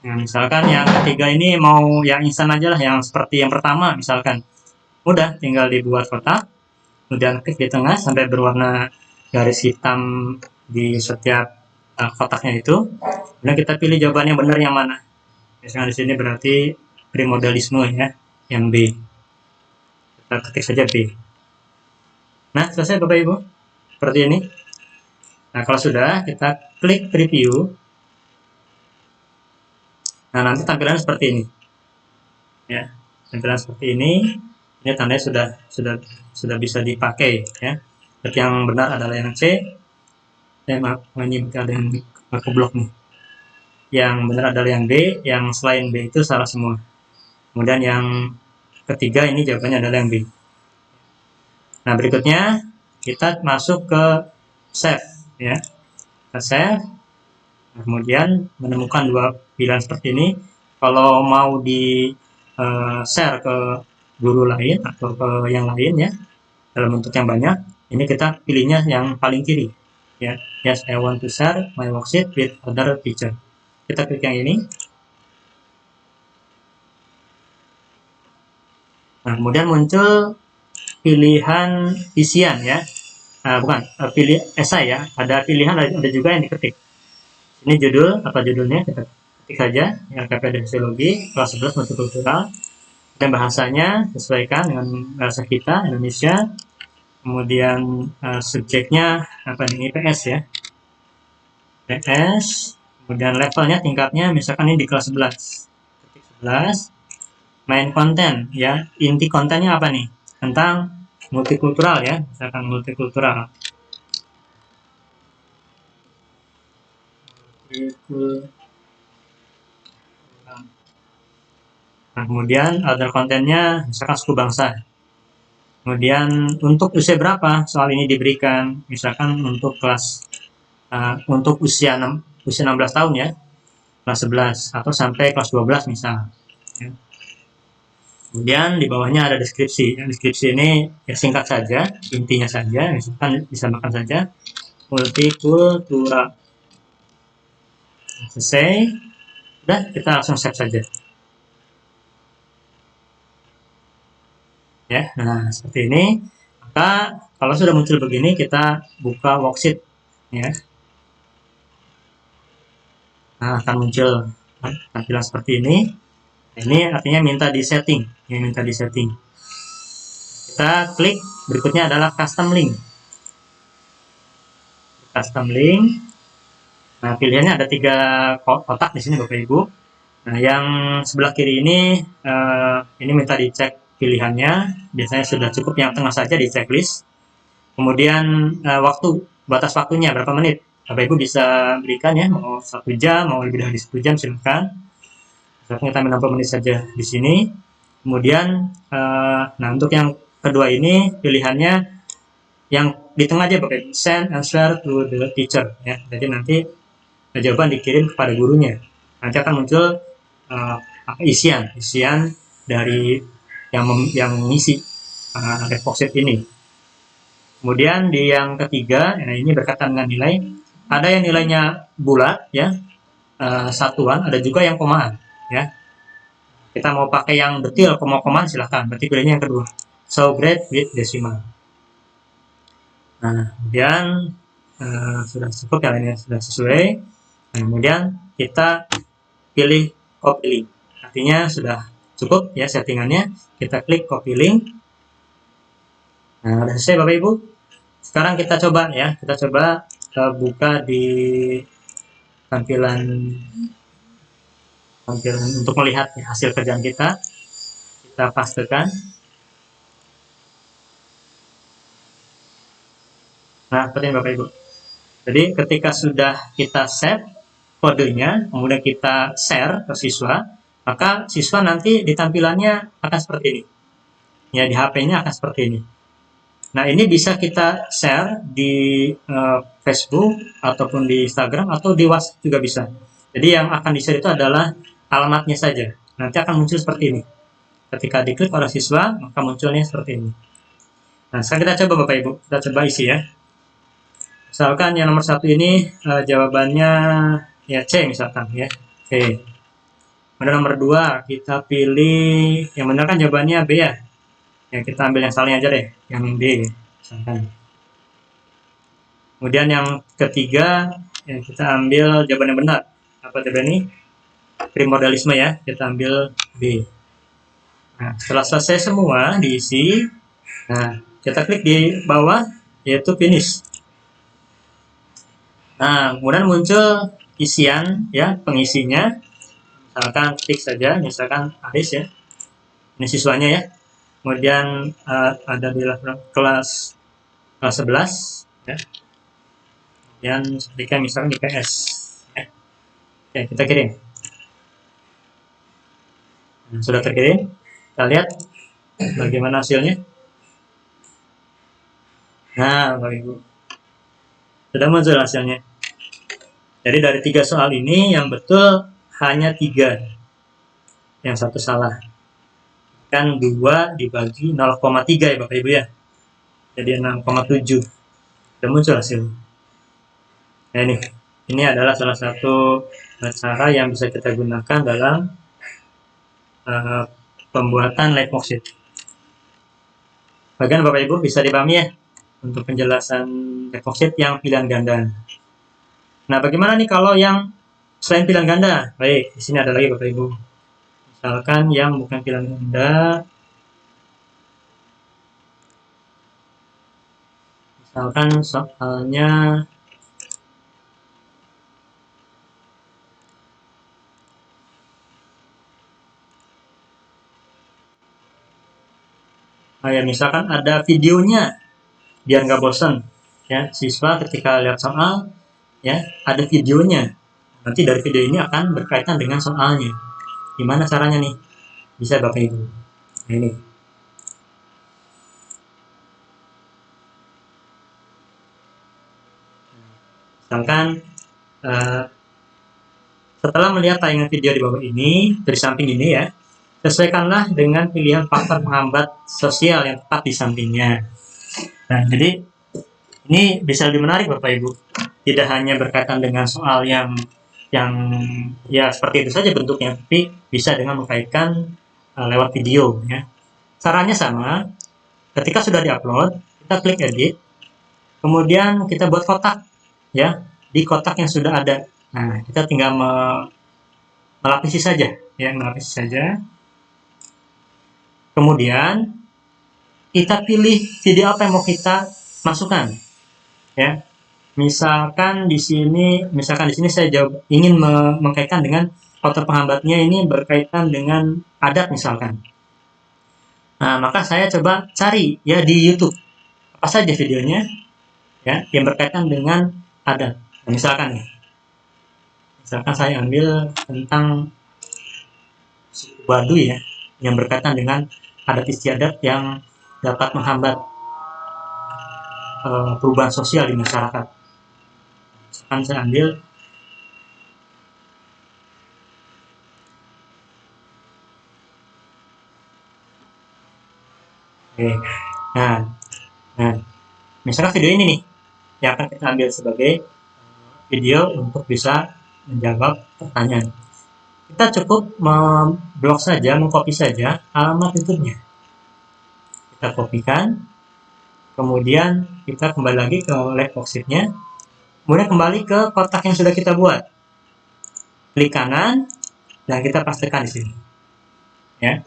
Nah, misalkan yang ketiga ini mau yang instan aja lah, yang seperti yang pertama misalkan. Udah, tinggal dibuat kotak, kemudian klik di tengah sampai berwarna garis hitam di setiap kotaknya itu. Kemudian kita pilih jawaban yang benar yang mana. Misalnya di sini berarti primodalisme ya, yang B. Kita ketik saja B. Nah, selesai Bapak Ibu. Seperti ini. Nah, kalau sudah, kita klik preview. Nah, nanti tampilannya seperti ini. Ya, tampilan seperti ini. Ini tandanya sudah bisa dipakai ya. Berarti yang benar adalah yang C. Maaf, ini ada yang keblok nih. Yang benar adalah yang B, yang selain B itu salah semua. Kemudian yang ketiga ini jawabannya adalah yang B. Nah, berikutnya kita masuk ke save ya. Kita save. Kemudian menemukan dua pilihan seperti ini. Kalau mau di share ke guru lain atau ke yang lain ya, dalam bentuk yang banyak, ini kita pilihnya yang paling kiri ya. Yes, I want to share my worksheet with other teacher. Kita klik yang ini. Nah, kemudian muncul pilihan isian ya. Bukan, pilih esai ya. Ada pilihan, ada juga yang diketik. Ini judul, apa judulnya, kita ketik saja. LKP dan Sosiologi, kelas 11 multikultural. Dan bahasanya sesuaikan dengan bahasa kita, Indonesia. Kemudian subjeknya, apa nih, IPS ya. IPS. Kemudian levelnya, tingkatnya, misalkan ini di kelas 11. Ketik 11. Main konten ya. Inti kontennya apa nih? Tentang multikultural ya, misalkan multikultural. Nah, kemudian other kontennya misalkan suku bangsa. Kemudian untuk usia berapa soal ini diberikan? Misalkan untuk kelas untuk usia 16 tahun ya, kelas 11 atau sampai kelas 12 misal. Ya. Kemudian di bawahnya ada deskripsi. Deskripsi ini ya singkat saja, intinya saja, misalkan disamakan saja. Multikultural. Selesai. Udah, kita langsung save saja. Ya, nah seperti ini. Maka kalau sudah muncul begini, kita buka worksheet ya. Nah, akan muncul tampilan seperti ini. Ini artinya minta di setting, ya, minta di setting. Kita klik, berikutnya adalah custom link. Custom link. Nah, pilihannya ada 3 kotak di sini Bapak Ibu. Nah, yang sebelah kiri ini minta dicek pilihannya. Biasanya sudah cukup yang tengah saja di checklist. Kemudian batas waktunya berapa menit. Bapak Ibu bisa berikan ya, mau 1 jam, mau lebih dari 1 jam silakan. Misalkan kita 60 menit saja di sini. Kemudian, nah untuk yang kedua ini pilihannya yang di tengah aja Bapak Ibu, send answer to the teacher ya. Jadi nanti jawaban dikirim kepada gurunya. Nanti akan muncul isian dari yang mengisi worksheet ini. Kemudian di yang ketiga, nah ini berkaitan dengan nilai. Ada yang nilainya bulat ya, satuan, ada juga yang komaan ya. Kita mau pakai yang detail koma-komaan silahkan, berarti pilihnya yang kedua. So grade with decimal. Nah, kemudian sudah cukup ya, ini sudah sesuai. Nah, kemudian kita pilih copy link. Artinya sudah cukup ya settingannya. Kita klik copy link. Nah, sudah selesai Bapak Ibu. Sekarang kita coba ya, kita coba buka di tampilan untuk melihat ya, hasil kerjaan kita pastekan. Nah, seperti ini Bapak Ibu. Jadi ketika sudah kita save kodenya, kemudian kita share ke siswa, maka siswa nanti di tampilannya akan seperti ini. Ya, di HP-nya akan seperti ini. Nah, ini bisa kita share di Facebook ataupun di Instagram atau di WhatsApp juga bisa. Jadi yang akan di-share itu adalah alamatnya saja. Nanti akan muncul seperti ini. Ketika diklik oleh siswa, maka munculnya seperti ini. Nah, sekarang kita coba Bapak Ibu, kita coba isi ya. Misalkan yang nomor 1 ini jawabannya ya C misalkan ya. Oke. Pada nomor 2 kita pilih yang benar kan jawabannya B ya. Ya kita ambil yang salahnya aja deh, yang D misalkan. Kemudian yang ketiga ya kita ambil jawaban yang benar. Apa jawaban ini? Primordialisme ya. Kita ambil B. Nah, setelah selesai semua diisi, nah kita klik di bawah yaitu finish. Nah, kemudian muncul isian ya, pengisinya. Misalkan klik saja, misalkan Aris ya. Ini siswanya ya. Kemudian ada di kelas 11 ya. Kemudian ketika misalkan di PS ya. Oke, kita kirim. Nah, sudah terkirim. Kita lihat bagaimana hasilnya. Nah, Bapak Ibu. Sudah muncul hasilnya. Jadi dari 3 soal ini yang betul hanya 3. Yang satu salah. Kan 2 dibagi 0,3 ya Bapak Ibu ya. Jadi 6,7. Sudah muncul hasilnya. Nah ini adalah salah satu cara yang bisa kita gunakan dalam pembuatan live worksheet. Bagian Bapak Ibu bisa dipahami ya untuk penjelasan live worksheet yang pilihan ganda. Nah, bagaimana nih kalau yang selain pilihan ganda? Baik, di sini ada lagi Bapak Ibu. Misalkan yang bukan pilihan ganda, misalkan soalnya ya misalkan ada videonya biar nggak bosan ya siswa ketika lihat soal ya ada videonya, nanti dari video ini akan berkaitan dengan soalnya. Gimana caranya nih? Bisa Bapak Ibu. Nah, ini misalkan setelah melihat tayangan video di bawah ini, dari samping ini ya, sesuaikanlah dengan pilihan faktor penghambat sosial yang tepat di sampingnya. Nah, jadi ini bisa lebih menarik Bapak Ibu. Tidak hanya berkaitan dengan soal yang ya seperti itu saja bentuknya, tapi bisa dengan mengkaitkan lewat video ya. Caranya sama. Ketika sudah diupload, kita klik edit, kemudian kita buat kotak ya di kotak yang sudah ada. Nah, kita tinggal melapisi saja ya, melapisi saja. Kemudian kita pilih video apa yang mau kita masukkan ya. Misalkan di sini saya ingin mengkaitkan dengan faktor penghambatnya ini berkaitan dengan adat misalkan. Nah, maka saya coba cari ya di YouTube apa saja videonya ya yang berkaitan dengan adat. Nah, misalkan saya ambil tentang suku Baduy ya yang berkaitan dengan adat istiadat yang dapat menghambat perubahan sosial di masyarakat. Misalkan saya ambil Oke. Nah, misalkan video ini nih yang akan kita ambil sebagai video untuk bisa menjawab pertanyaan. Kita cukup memblok saja, mengcopy saja alamat YouTube-nya. Kita kopikan, kemudian kita kembali lagi ke live worksheet-nya, kemudian kembali ke kotak yang sudah kita buat. Klik kanan dan kita pastikan di sini. Ya.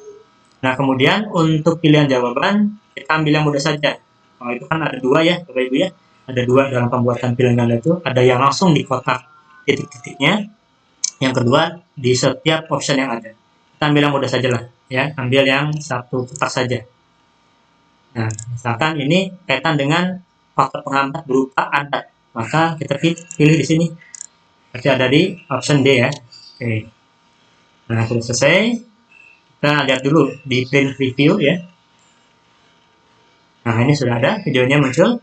Nah, kemudian untuk pilihan jawaban, kita ambil yang mudah saja. Nah, itu kan ada 2 ya, Bapak Ibu ya. Ada 2 dalam pembuatan pilihan ganda itu. Ada yang langsung di kotak titik-titiknya. Yang kedua, di setiap option yang ada. Kita ambil yang mudah saja lah. Ya, ambil yang satu kotak saja. Nah, misalkan ini kaitan dengan faktor penghambat berupa adat. Maka kita pilih di sini. Berarti ada di option D ya. Oke. Nah, sudah selesai. Kita lihat dulu di print review ya. Nah, ini sudah ada videonya muncul.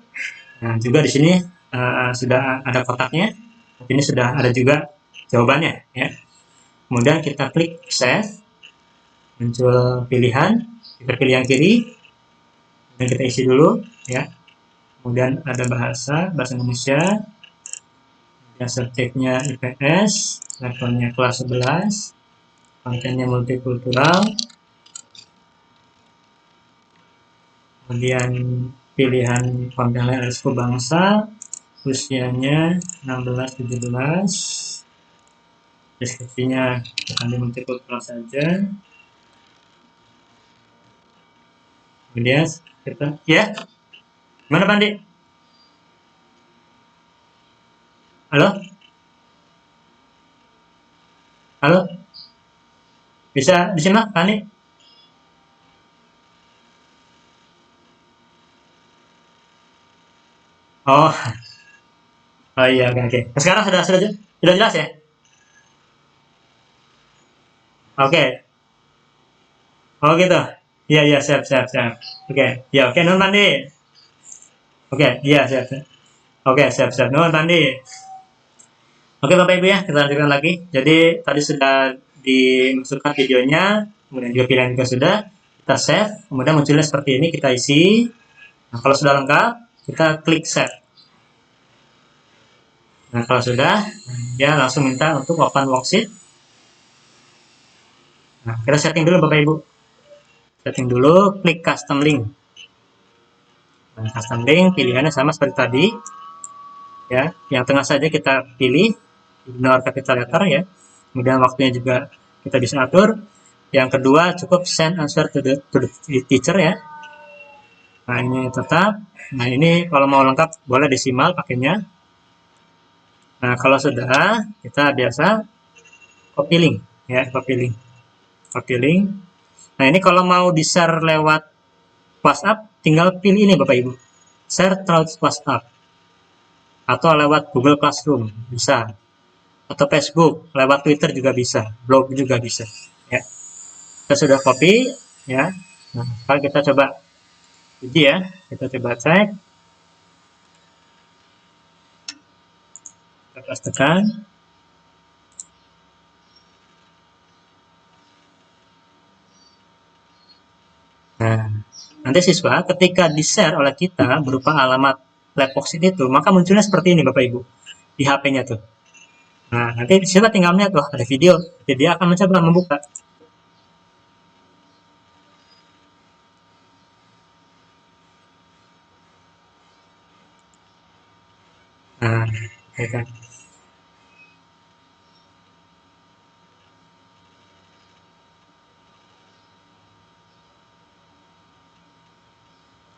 Nah, juga di sini sudah ada kotaknya. Ini sudah ada juga jawabannya ya. Kemudian kita klik save. Muncul pilihan, kita pilih yang kiri. Dan kita isi dulu ya. kemudian ada bahasa Indonesia, yang subjeknya IPS, levelnya kelas 11, kontennya multikultural, kemudian pilihan kontennya ada suku bangsa, usianya 16-17, deskripsinya akan di multikultural saja. Kemudian kita, ya, mana Pandi? Halo? Halo? Bisa disimak, Pandi? Oh, oh iya, oke, oke. Sekarang sudah jelas ya? Oke. Oh gitu. Iya, iya, siap, siap, siap. Oke, ya, oke, Nun Pandi. Oke, iya, siap, siap. Oke, siap, siap. Nun Pandi. Oke, Bapak Ibu ya, kita lanjutkan lagi. Jadi, tadi sudah dimasukkan videonya, kemudian juga pilihan juga sudah. Kita save, kemudian munculnya seperti ini, kita isi. Nah, kalau sudah lengkap, kita klik save. Nah, kalau sudah, dia langsung minta untuk open worksheet. Nah, kita setting dulu Bapak Ibu. Setting dulu, klik custom link. Nah, custom link pilihannya sama seperti tadi. Ya, yang tengah saja kita pilih, ignore capital letter ya. Kemudian waktunya juga kita bisa atur. Yang kedua, cukup send answer to the teacher ya. Nah, ini tetap. Nah, ini kalau mau lengkap boleh desimal pakainya. Nah, kalau sudah, kita biasa copy link ya, copy link. Copy link. Nah, ini kalau mau di-share lewat WhatsApp, tinggal pilih ini Bapak Ibu. Share through WhatsApp. Atau lewat Google Classroom, bisa. Atau Facebook, lewat Twitter juga bisa. Blog juga bisa. Ya. Kita sudah copy, ya. Nah, sekarang kita coba uji ya. Kita coba cek. Kita pastikan. Nah, nanti siswa ketika di-share oleh kita berupa alamat Labbox itu, maka munculnya seperti ini Bapak Ibu. Di HP-nya tuh. Nah, nanti siswa tinggal melihat tuh ada video. Jadi dia akan mencoba membuka. Nah, ya kan.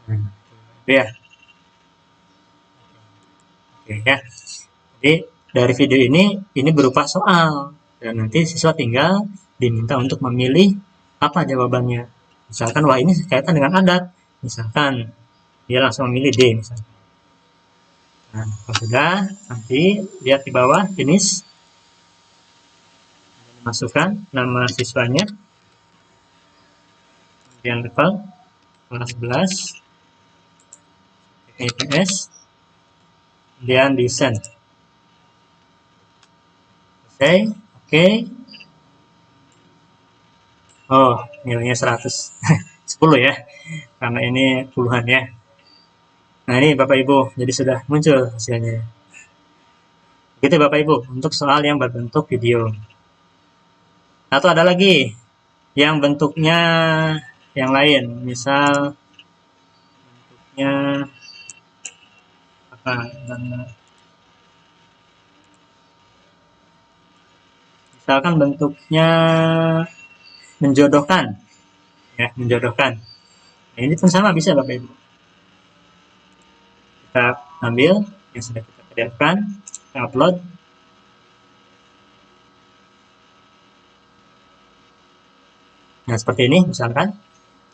Nah, itu ya. Oke ya. Jadi dari video ini berupa soal dan nanti siswa tinggal diminta untuk memilih apa jawabannya. Misalkan wah ini kaitan dengan adat, misalkan dia langsung memilih D misalkan. Nah, kalau sudah nanti lihat di bawah finish, masukkan nama siswanya, kemudian level kelas 11 IPS, kemudian di send. Oke, oke. Oh, nilainya 100. 10 ya. Karena ini puluhan ya. Nah, ini Bapak Ibu, jadi sudah muncul hasilnya. Gitu Bapak Ibu, untuk soal yang berbentuk video. Atau ada lagi yang bentuknya yang lain, misal bentuknya apa? Misalkan bentuknya menjodohkan, ya menjodohkan. Nah, ini pun sama bisa Bapak Ibu. Kita ambil yang sudah kita sediakan, kita upload. Nah, seperti ini misalkan.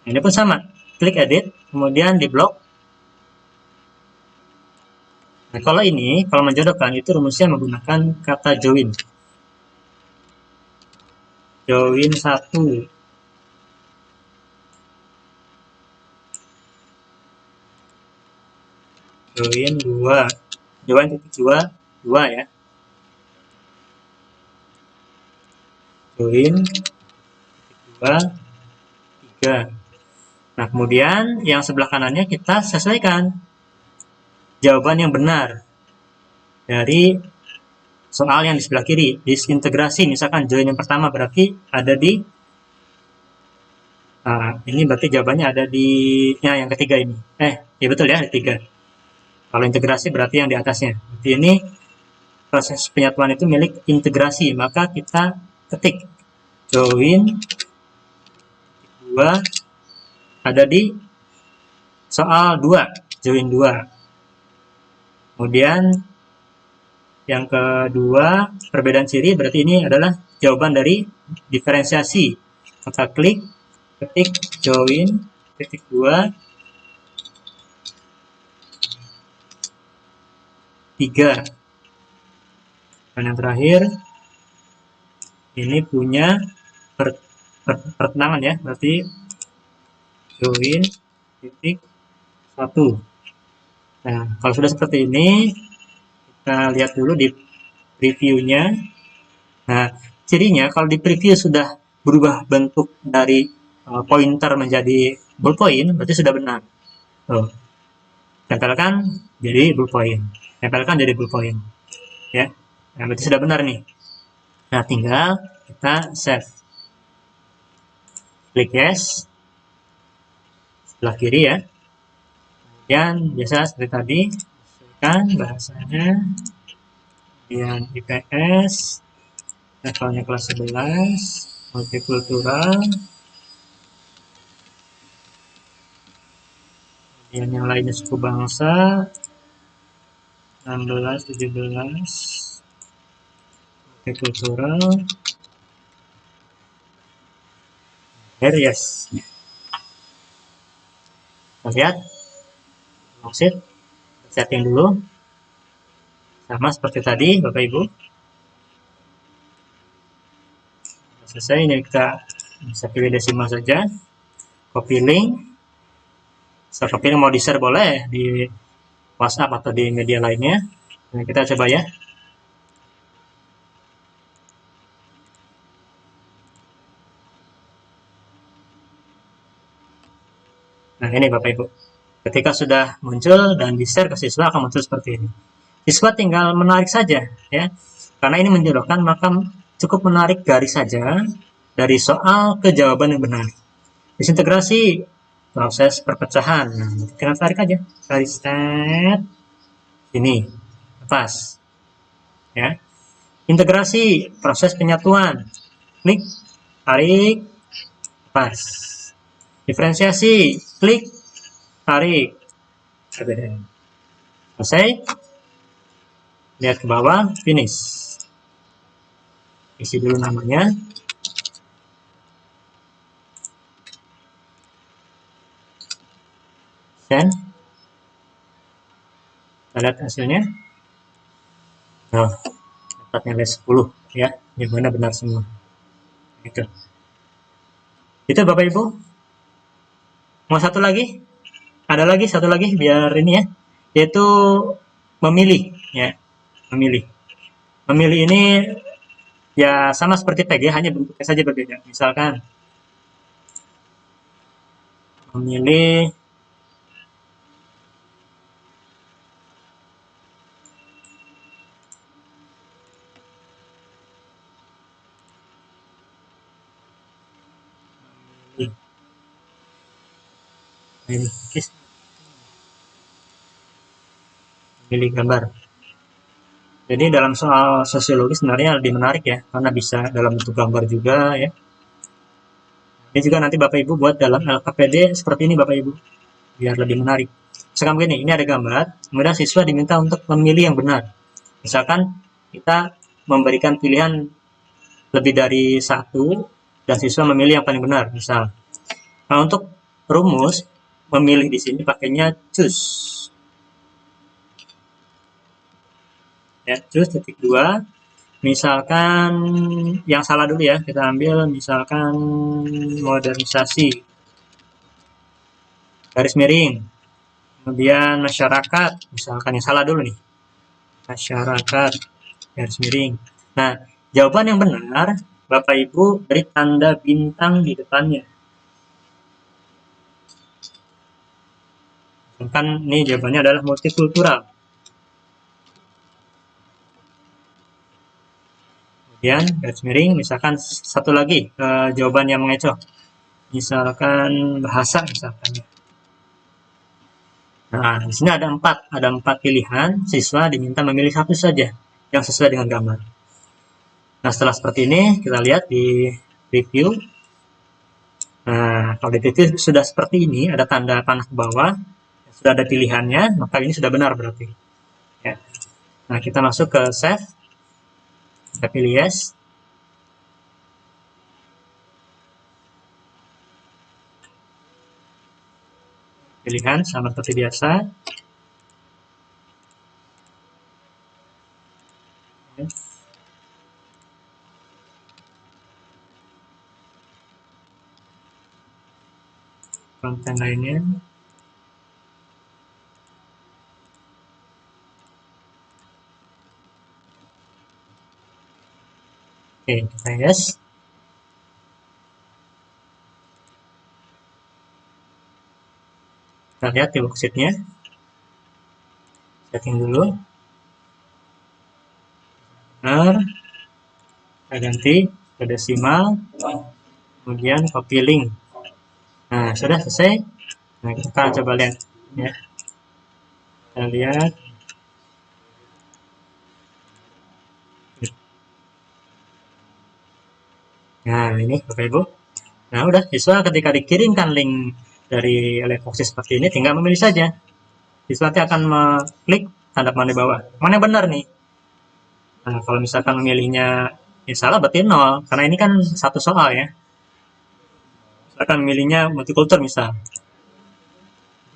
Ini pun sama. Klik edit, kemudian di blok. Nah, kalau ini, kalau menjodohkan, itu rumusnya menggunakan kata join. Join 1. Join 2. Join titik 2, 2 ya. Join titik 2, 3. Nah, kemudian yang sebelah kanannya kita sesuaikan. jawaban yang benar dari soal yang di sebelah kiri. Disintegrasi, misalkan join yang pertama berarti ada di, ini berarti jawabannya ada di yang ketiga ini. Ya betul ya, ketiga. Kalau integrasi berarti yang di atasnya. Jadi ini proses penyatuan itu milik integrasi, maka kita ketik join 2 ada di soal 2, join 2. Kemudian yang kedua, perbedaan ciri berarti ini adalah jawaban dari diferensiasi. Maka ketik join titik 2 3. Dan yang terakhir ini punya pertentangan ya, berarti join titik 1. Nah, kalau sudah seperti ini, kita lihat dulu di previewnya. Nah, cirinya kalau di preview sudah berubah bentuk dari pointer menjadi ballpoint, berarti sudah benar. Tuh. Tempelkan jadi ballpoint. Tempelkan jadi ballpoint. Ya, nah, berarti sudah benar nih. Nah, tinggal kita save. Klik yes. Sebelah kiri ya. Kemudian biasa seperti tadi, sesuaikan bahasanya. Kemudian IPS, levelnya kelas 11, multikultural. Kemudian yang lainnya suku bangsa, 16, 17, multikultural. Here yes. Kita lihat, maksud setting dulu, sama seperti tadi Bapak Ibu. Selesai, ini kita bisa pilih desimal saja, copy link, copy link mau di-share boleh di WhatsApp atau di media lainnya. Nah, kita coba ya. Nah, ini Bapak Ibu. Ketika sudah muncul dan di-share ke siswa akan muncul seperti ini. Siswa tinggal menarik saja ya. Karena ini menjodohkan, maka cukup menarik garis saja dari soal ke jawaban yang benar. Disintegrasi proses perpecahan. Nah, tinggal tarik aja. Garis set. Ini. Lepas. Ya. Integrasi proses penyatuan. Klik, tarik, lepas. Diferensiasi, klik, tarik. Selesai. Lihat ke bawah, finish. Isi dulu namanya. Send. Kita lihat hasilnya. Nah, dapat nilai 10 ya. Yang mana benar semua. Itu Bapak Ibu. Mau satu lagi? Ada lagi satu lagi biar ini ya. Yaitu memilih ya. Memilih. Memilih ini ya sama seperti tag ya, hanya bentuknya saja berbeda. Misalkan memilih ini memilih gambar. Jadi dalam soal sosiologi sebenarnya lebih menarik ya, karena bisa dalam bentuk gambar juga ya. Ini juga nanti Bapak Ibu buat dalam LKPD seperti ini Bapak Ibu, biar lebih menarik. Misalkan begini, ini ada gambar, kemudian siswa diminta untuk memilih yang benar. Misalkan kita memberikan pilihan lebih dari satu, dan siswa memilih yang paling benar, misal. Nah, untuk rumus, memilih di sini pakainya choose. Ya, choose titik 2. Misalkan yang salah dulu ya, kita ambil misalkan modernisasi, garis miring, kemudian masyarakat, misalkan yang salah dulu nih, masyarakat, garis miring. Nah, jawaban yang benar, Bapak Ibu beri tanda bintang di depannya. Misalkan ini jawabannya adalah multikultural. Kemudian garis miring, misalkan satu lagi jawaban yang mengecoh. Misalkan bahasa misalkan. Nah, di sini ada empat pilihan. Siswa diminta memilih satu saja yang sesuai dengan gambar. Nah, setelah seperti ini, kita lihat di review. Nah, kalau di review sudah seperti ini, ada tanda panah ke bawah, sudah ada pilihannya, maka ini sudah benar berarti. Ya. Nah, kita masuk ke save, kita pilih yes. Pilihan sama seperti biasa. Konten lainnya. Oke, kita yes. Kita lihat di worksheet-nya. Setting dulu. Benar. Kita ganti ke desimal. Kemudian copy link. Nah, sudah selesai. Nah, kita coba lihat. Ya. Kita lihat. Nah, ini Bapak Ibu. Nah, udah siswa ketika dikirimkan link dari Levoxy seperti ini, tinggal memilih saja. Siswa nanti akan mengklik tanda panah di bawah. Mana yang benar nih? Nah, kalau misalkan memilihnya yang salah berarti 0, karena ini kan satu soal ya. Misalkan memilihnya multikultur misal.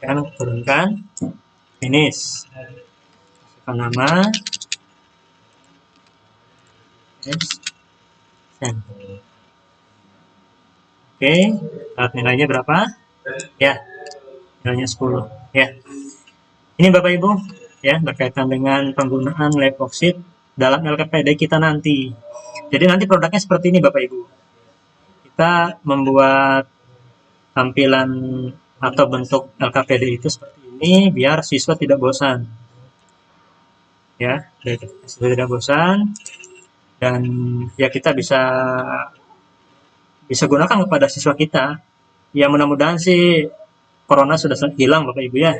Kan turunkan, finish. Masukkan nama, send. Oke, lihat nilainya berapa? Ya, nilainya 10. Ya, ini Bapak Ibu, ya berkaitan dengan penggunaan Levoxit dalam LKPD kita nanti. Jadi nanti produknya seperti ini Bapak Ibu. Kita membuat tampilan atau bentuk LKPD itu seperti ini biar siswa tidak bosan. Ya, siswa tidak bosan dan ya kita bisa gunakan kepada siswa kita. Ya mudah-mudahan sih corona sudah hilang Bapak Ibu ya.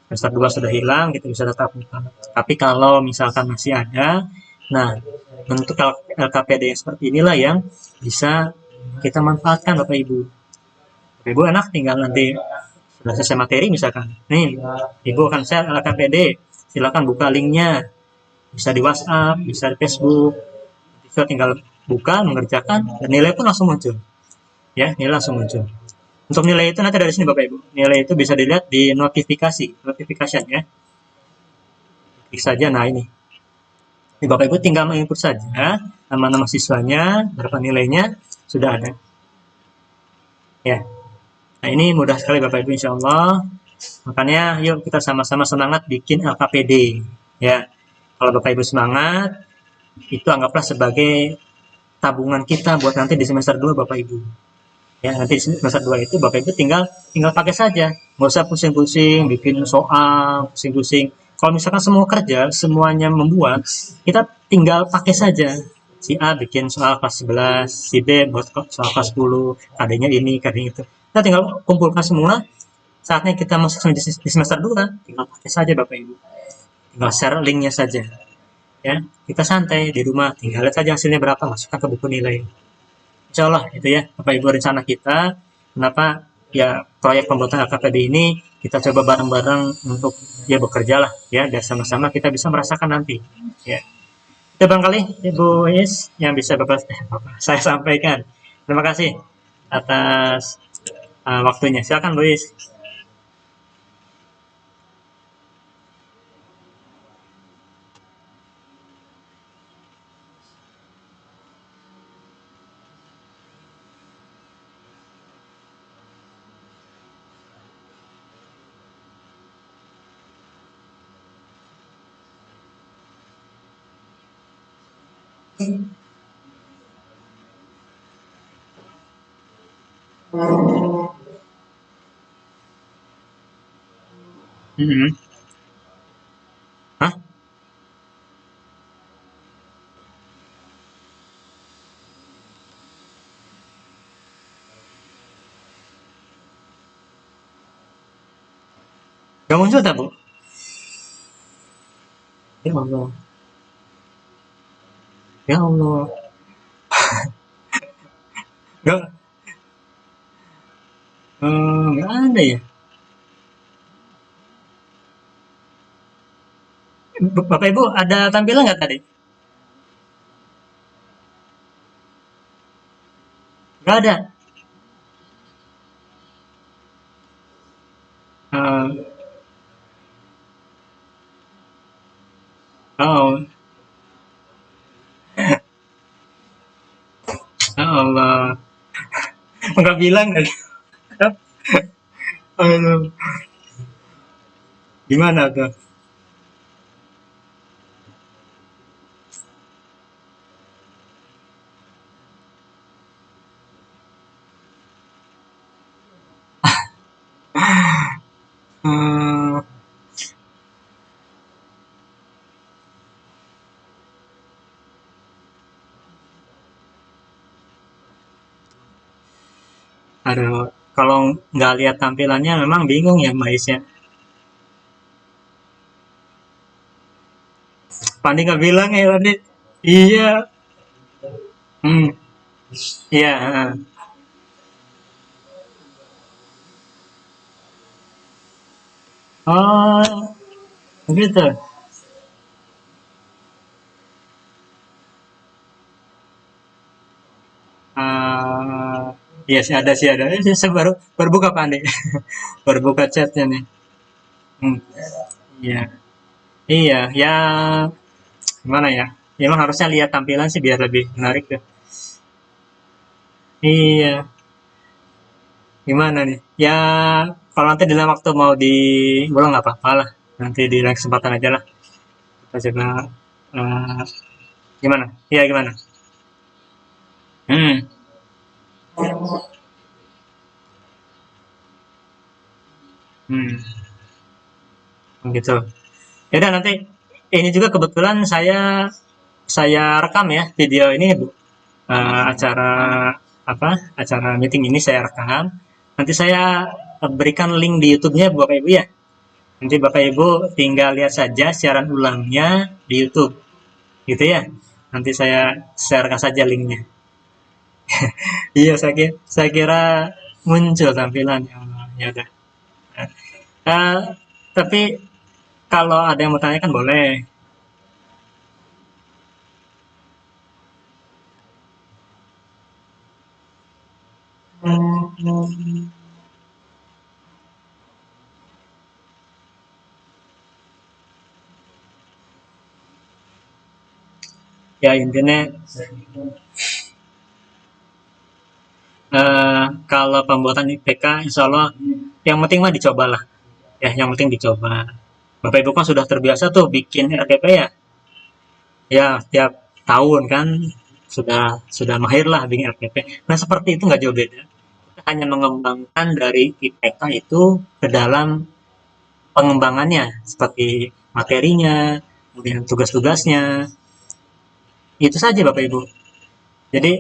Semester 2 sudah hilang, kita bisa tetap muka. Tapi kalau misalkan masih ada, nah bentuk LKPD yang seperti inilah yang bisa kita manfaatkan Bapak Ibu. Bapak Ibu enak tinggal nanti sudah selesai materi misalkan. Nih, Ibu akan share LKPD, silakan buka linknya. Bisa di WhatsApp, bisa di Facebook. Bisa tinggal buka, mengerjakan, dan nilai pun langsung muncul. Ya, nilai langsung muncul. Untuk nilai itu nanti dari sini Bapak Ibu. Nilai itu bisa dilihat di notification ya. Klik saja, nah ini. Ini Bapak Ibu tinggal menginput saja nama-nama siswanya, berapa nilainya, sudah ada. Ya. Nah ini mudah sekali Bapak Ibu insya Allah. Makanya yuk kita sama-sama semangat bikin LKPD. Ya. Kalau Bapak Ibu semangat, itu anggaplah sebagai tabungan kita buat nanti di semester 2 Bapak Ibu. Ya, nanti di semester 2 itu Bapak Ibu tinggal pakai saja. Nggak usah pusing-pusing, bikin soal, pusing-pusing. Kalau misalkan semua kerja, semuanya membuat, kita tinggal pakai saja. Si A bikin soal kelas 11, si B buat soal kelas 10, KD-nya ini, KD itu. Kita tinggal kumpulkan semua, saatnya kita masuk di semester 2, tinggal pakai saja Bapak Ibu. Tinggal share linknya saja. Ya, kita santai di rumah, tinggal lihat saja hasilnya berapa, masukkan ke buku nilai. Insya Allah itu ya Bapak Ibu rencana kita. Kenapa ya proyek pembuatan LKPD ini kita coba bareng-bareng untuk ya bekerja lah ya biar sama-sama kita bisa merasakan nanti ya. Itu barangkali Ibu Is yang bisa Bapak saya sampaikan. Terima kasih atas waktunya. Silakan Bu Is. Mm-hmm. Hah? Gak muncul tak, Bu? Ya Allah. Ya Allah. Gak, nggak ada ya. Bapak Ibu ada tampilan nggak tadi? Nggak ada. Eh, oh, ya Allah. Nggak bilang tadi. Aduh, gimana tuh? Hmm, aduh, kalau nggak lihat tampilannya memang bingung ya Mbak Is ya. Pandi nggak bilang ya tadi. Iya. Hmm, iya. Oh, begitu. Ah, iya sih ada sih ada. Saya baru buka Pandi. Baru buka chatnya nih. Hmm, iya. Iya, ya gimana ya? Ya, emang harusnya lihat tampilan sih biar lebih menarik ya. Iya, gimana nih? Ya, kalau nanti di lain waktu mau diulang nggak apa-apa lah. Nanti di lain kesempatan aja lah. Kita coba eh, gimana? Iya gimana? Hmm, hmm, gitu. Ya udah nanti ini juga kebetulan saya rekam ya video ini Bu. Acara apa? Acara meeting ini saya rekam. Nanti saya berikan link di YouTube-nya Bapak Ibu ya. Nanti Bapak Ibu tinggal lihat saja siaran ulangnya di YouTube, gitu ya. Nanti saya sharekan saja linknya. Iya, saya kira muncul tampilannya. Ya udah. Eh, tapi kalau ada yang mau tanyakan boleh. Ya intinya kalau pembuatan IPK, insya Allah yang penting mah dicobalah. Ya, yang penting dicoba. Bapak Ibu kan sudah terbiasa tuh bikin RPP ya. Ya, tiap tahun kan sudah mahir lah bikin RPP. Nah, seperti itu nggak jauh beda. Kita hanya mengembangkan dari IPK itu ke dalam pengembangannya, seperti materinya, kemudian tugas-tugasnya. Itu saja Bapak Ibu. Jadi,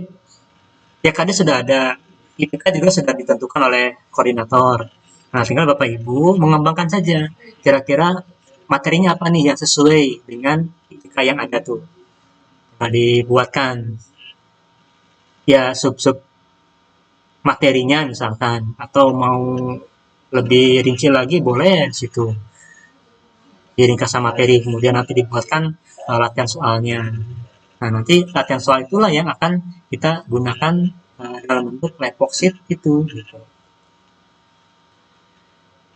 ya KD sudah ada, IPK juga sudah ditentukan oleh koordinator. Nah, tinggal Bapak Ibu mengembangkan saja. Kira-kira materinya apa nih yang sesuai dengan IPK yang ada tuh. Nah, dibuatkan ya sub-sub materinya misalkan atau mau lebih rinci lagi boleh situ di ringkasan materi kemudian nanti dibuatkan latihan soalnya. Nah, nanti latihan soal itulah yang akan kita gunakan dalam bentuk lab worksheet itu gitu.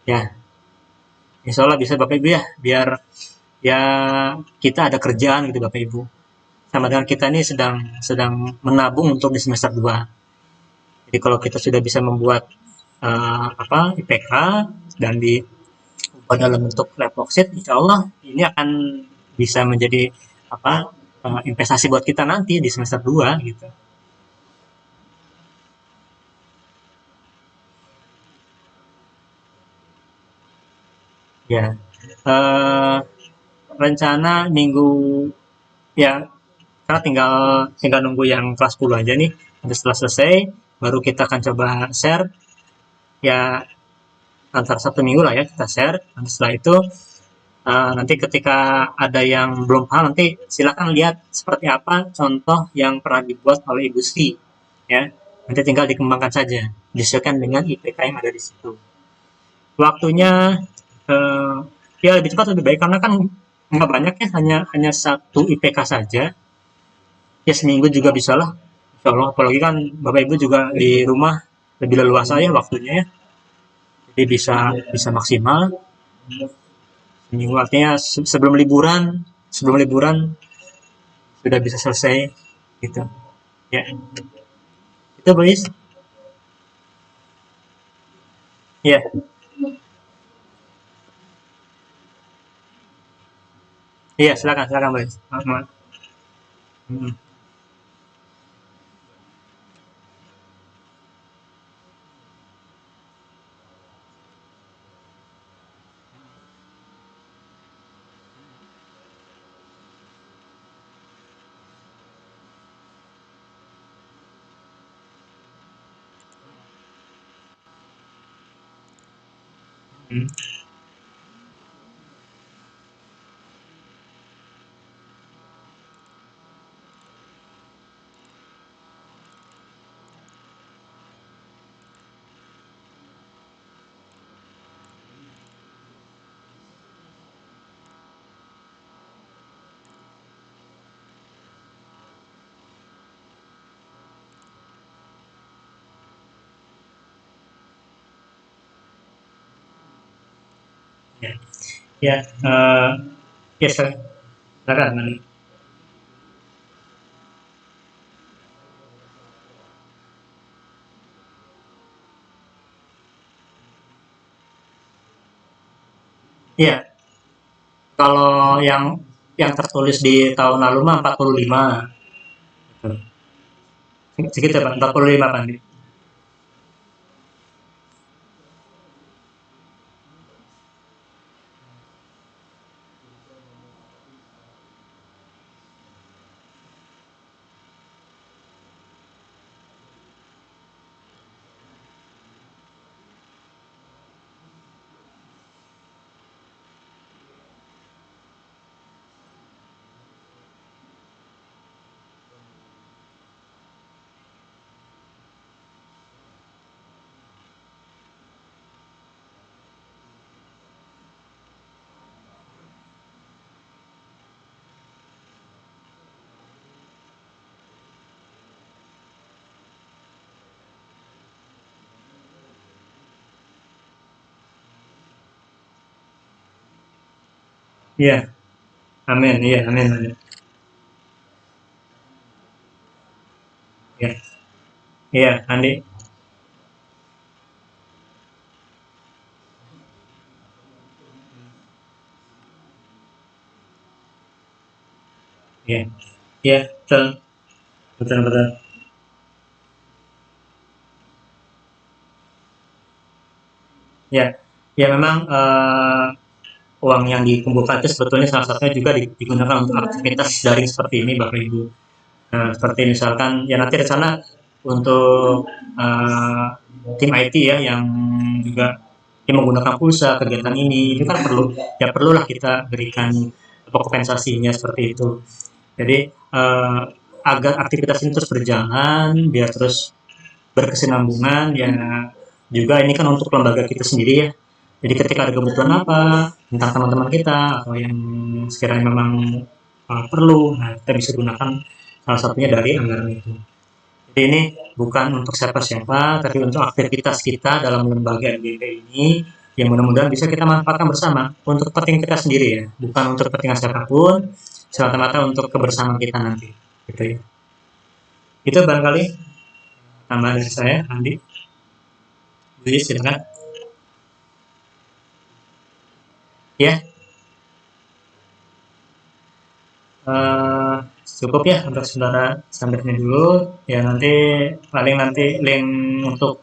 Ya, insya Allah bisa Bapak Ibu ya, biar ya kita ada kerjaan gitu Bapak Ibu. Sama dengan kita ini sedang sedang menabung untuk di semester 2. Jadi kalau kita sudah bisa membuat IPK dan dalam bentuk lab worksheet, insya Allah ini akan bisa menjadi apa investasi buat kita nanti di semester 2 gitu. Ya, eh, rencana minggu ya karena tinggal tinggal nunggu yang kelas 10 aja nih. Nanti setelah selesai baru kita akan coba share ya antara 1 minggu lah ya kita share. Nanti setelah itu nanti ketika ada yang belum paham, nanti silakan lihat seperti apa contoh yang pernah dibuat oleh Ibu Sri ya. Nanti tinggal dikembangkan saja, disesuaikan dengan IPK yang ada di situ. Waktunya eh, ya lebih cepat lebih baik karena kan nggak banyak ya, hanya 1 IPK saja. Ya seminggu juga bisa lah. Insya Allah, apalagi kan Bapak Ibu juga di rumah lebih leluasa ya waktunya ya. Jadi bisa bisa maksimal. Seminggu artinya sebelum liburan sudah bisa selesai gitu. Ya, itu Boys. Ya, iya silakan silakan Boys. Hmm. Hmm. Ya, ya, ya silakan. Iya, kalau yang tertulis di tahun lalu mah 45. Segitu Pak, 45 Pak. Iya, amin, iya, amin, amin. Iya, iya, Andi. Iya, iya, betul, betul, betul. Ya, ya memang uang yang dikumpulkan itu sebetulnya salah satunya juga digunakan untuk aktivitas daring seperti ini, Bapak Ibu. Nah, seperti misalkan ya nanti rencana untuk tim IT ya yang juga yang menggunakan pulsa kegiatan ini itu kan perlulah kita berikan kompensasinya seperti itu. Jadi agar aktivitas ini terus berjalan biar terus berkesinambungan ya, juga ini kan untuk lembaga kita sendiri ya. Jadi ketika ada kebutuhan apa tentang teman-teman kita atau yang sekiranya memang perlu, nah kita bisa gunakan salah satunya dari anggaran itu. Jadi ini bukan untuk siapa-siapa, tapi untuk aktivitas kita dalam lembaga MGP ini yang mudah-mudahan bisa kita manfaatkan bersama untuk kepentingan kita sendiri ya, bukan untuk kepentingan siapapun, semata-mata untuk kebersamaan kita nanti. Gitu ya. Itu barangkali tambahan dari saya, Andi. Jadi silakan. Ya, eh, cukup ya untuk saudara sampai sini dulu. Ya nanti paling nanti link untuk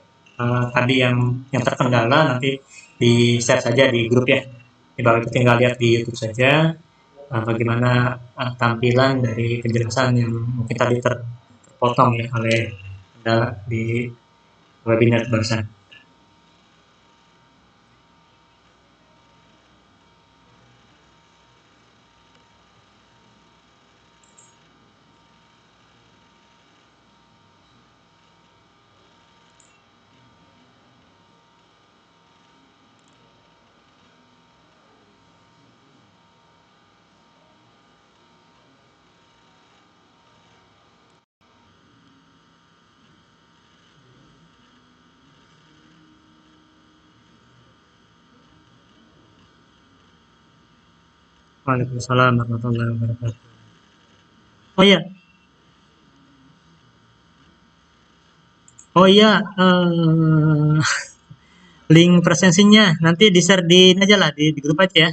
tadi yang terkendala nanti di share saja di grup ya. Di bawah itu tinggal lihat di YouTube saja bagaimana tampilan dari penjelasan yang mungkin tadi terpotong ya oleh di webinar barusan. Waalaikumsalam warahmatullahi wabarakatuh. Oh iya, oh iya, link presensinya nanti di share di ini aja lah di grup aja ya.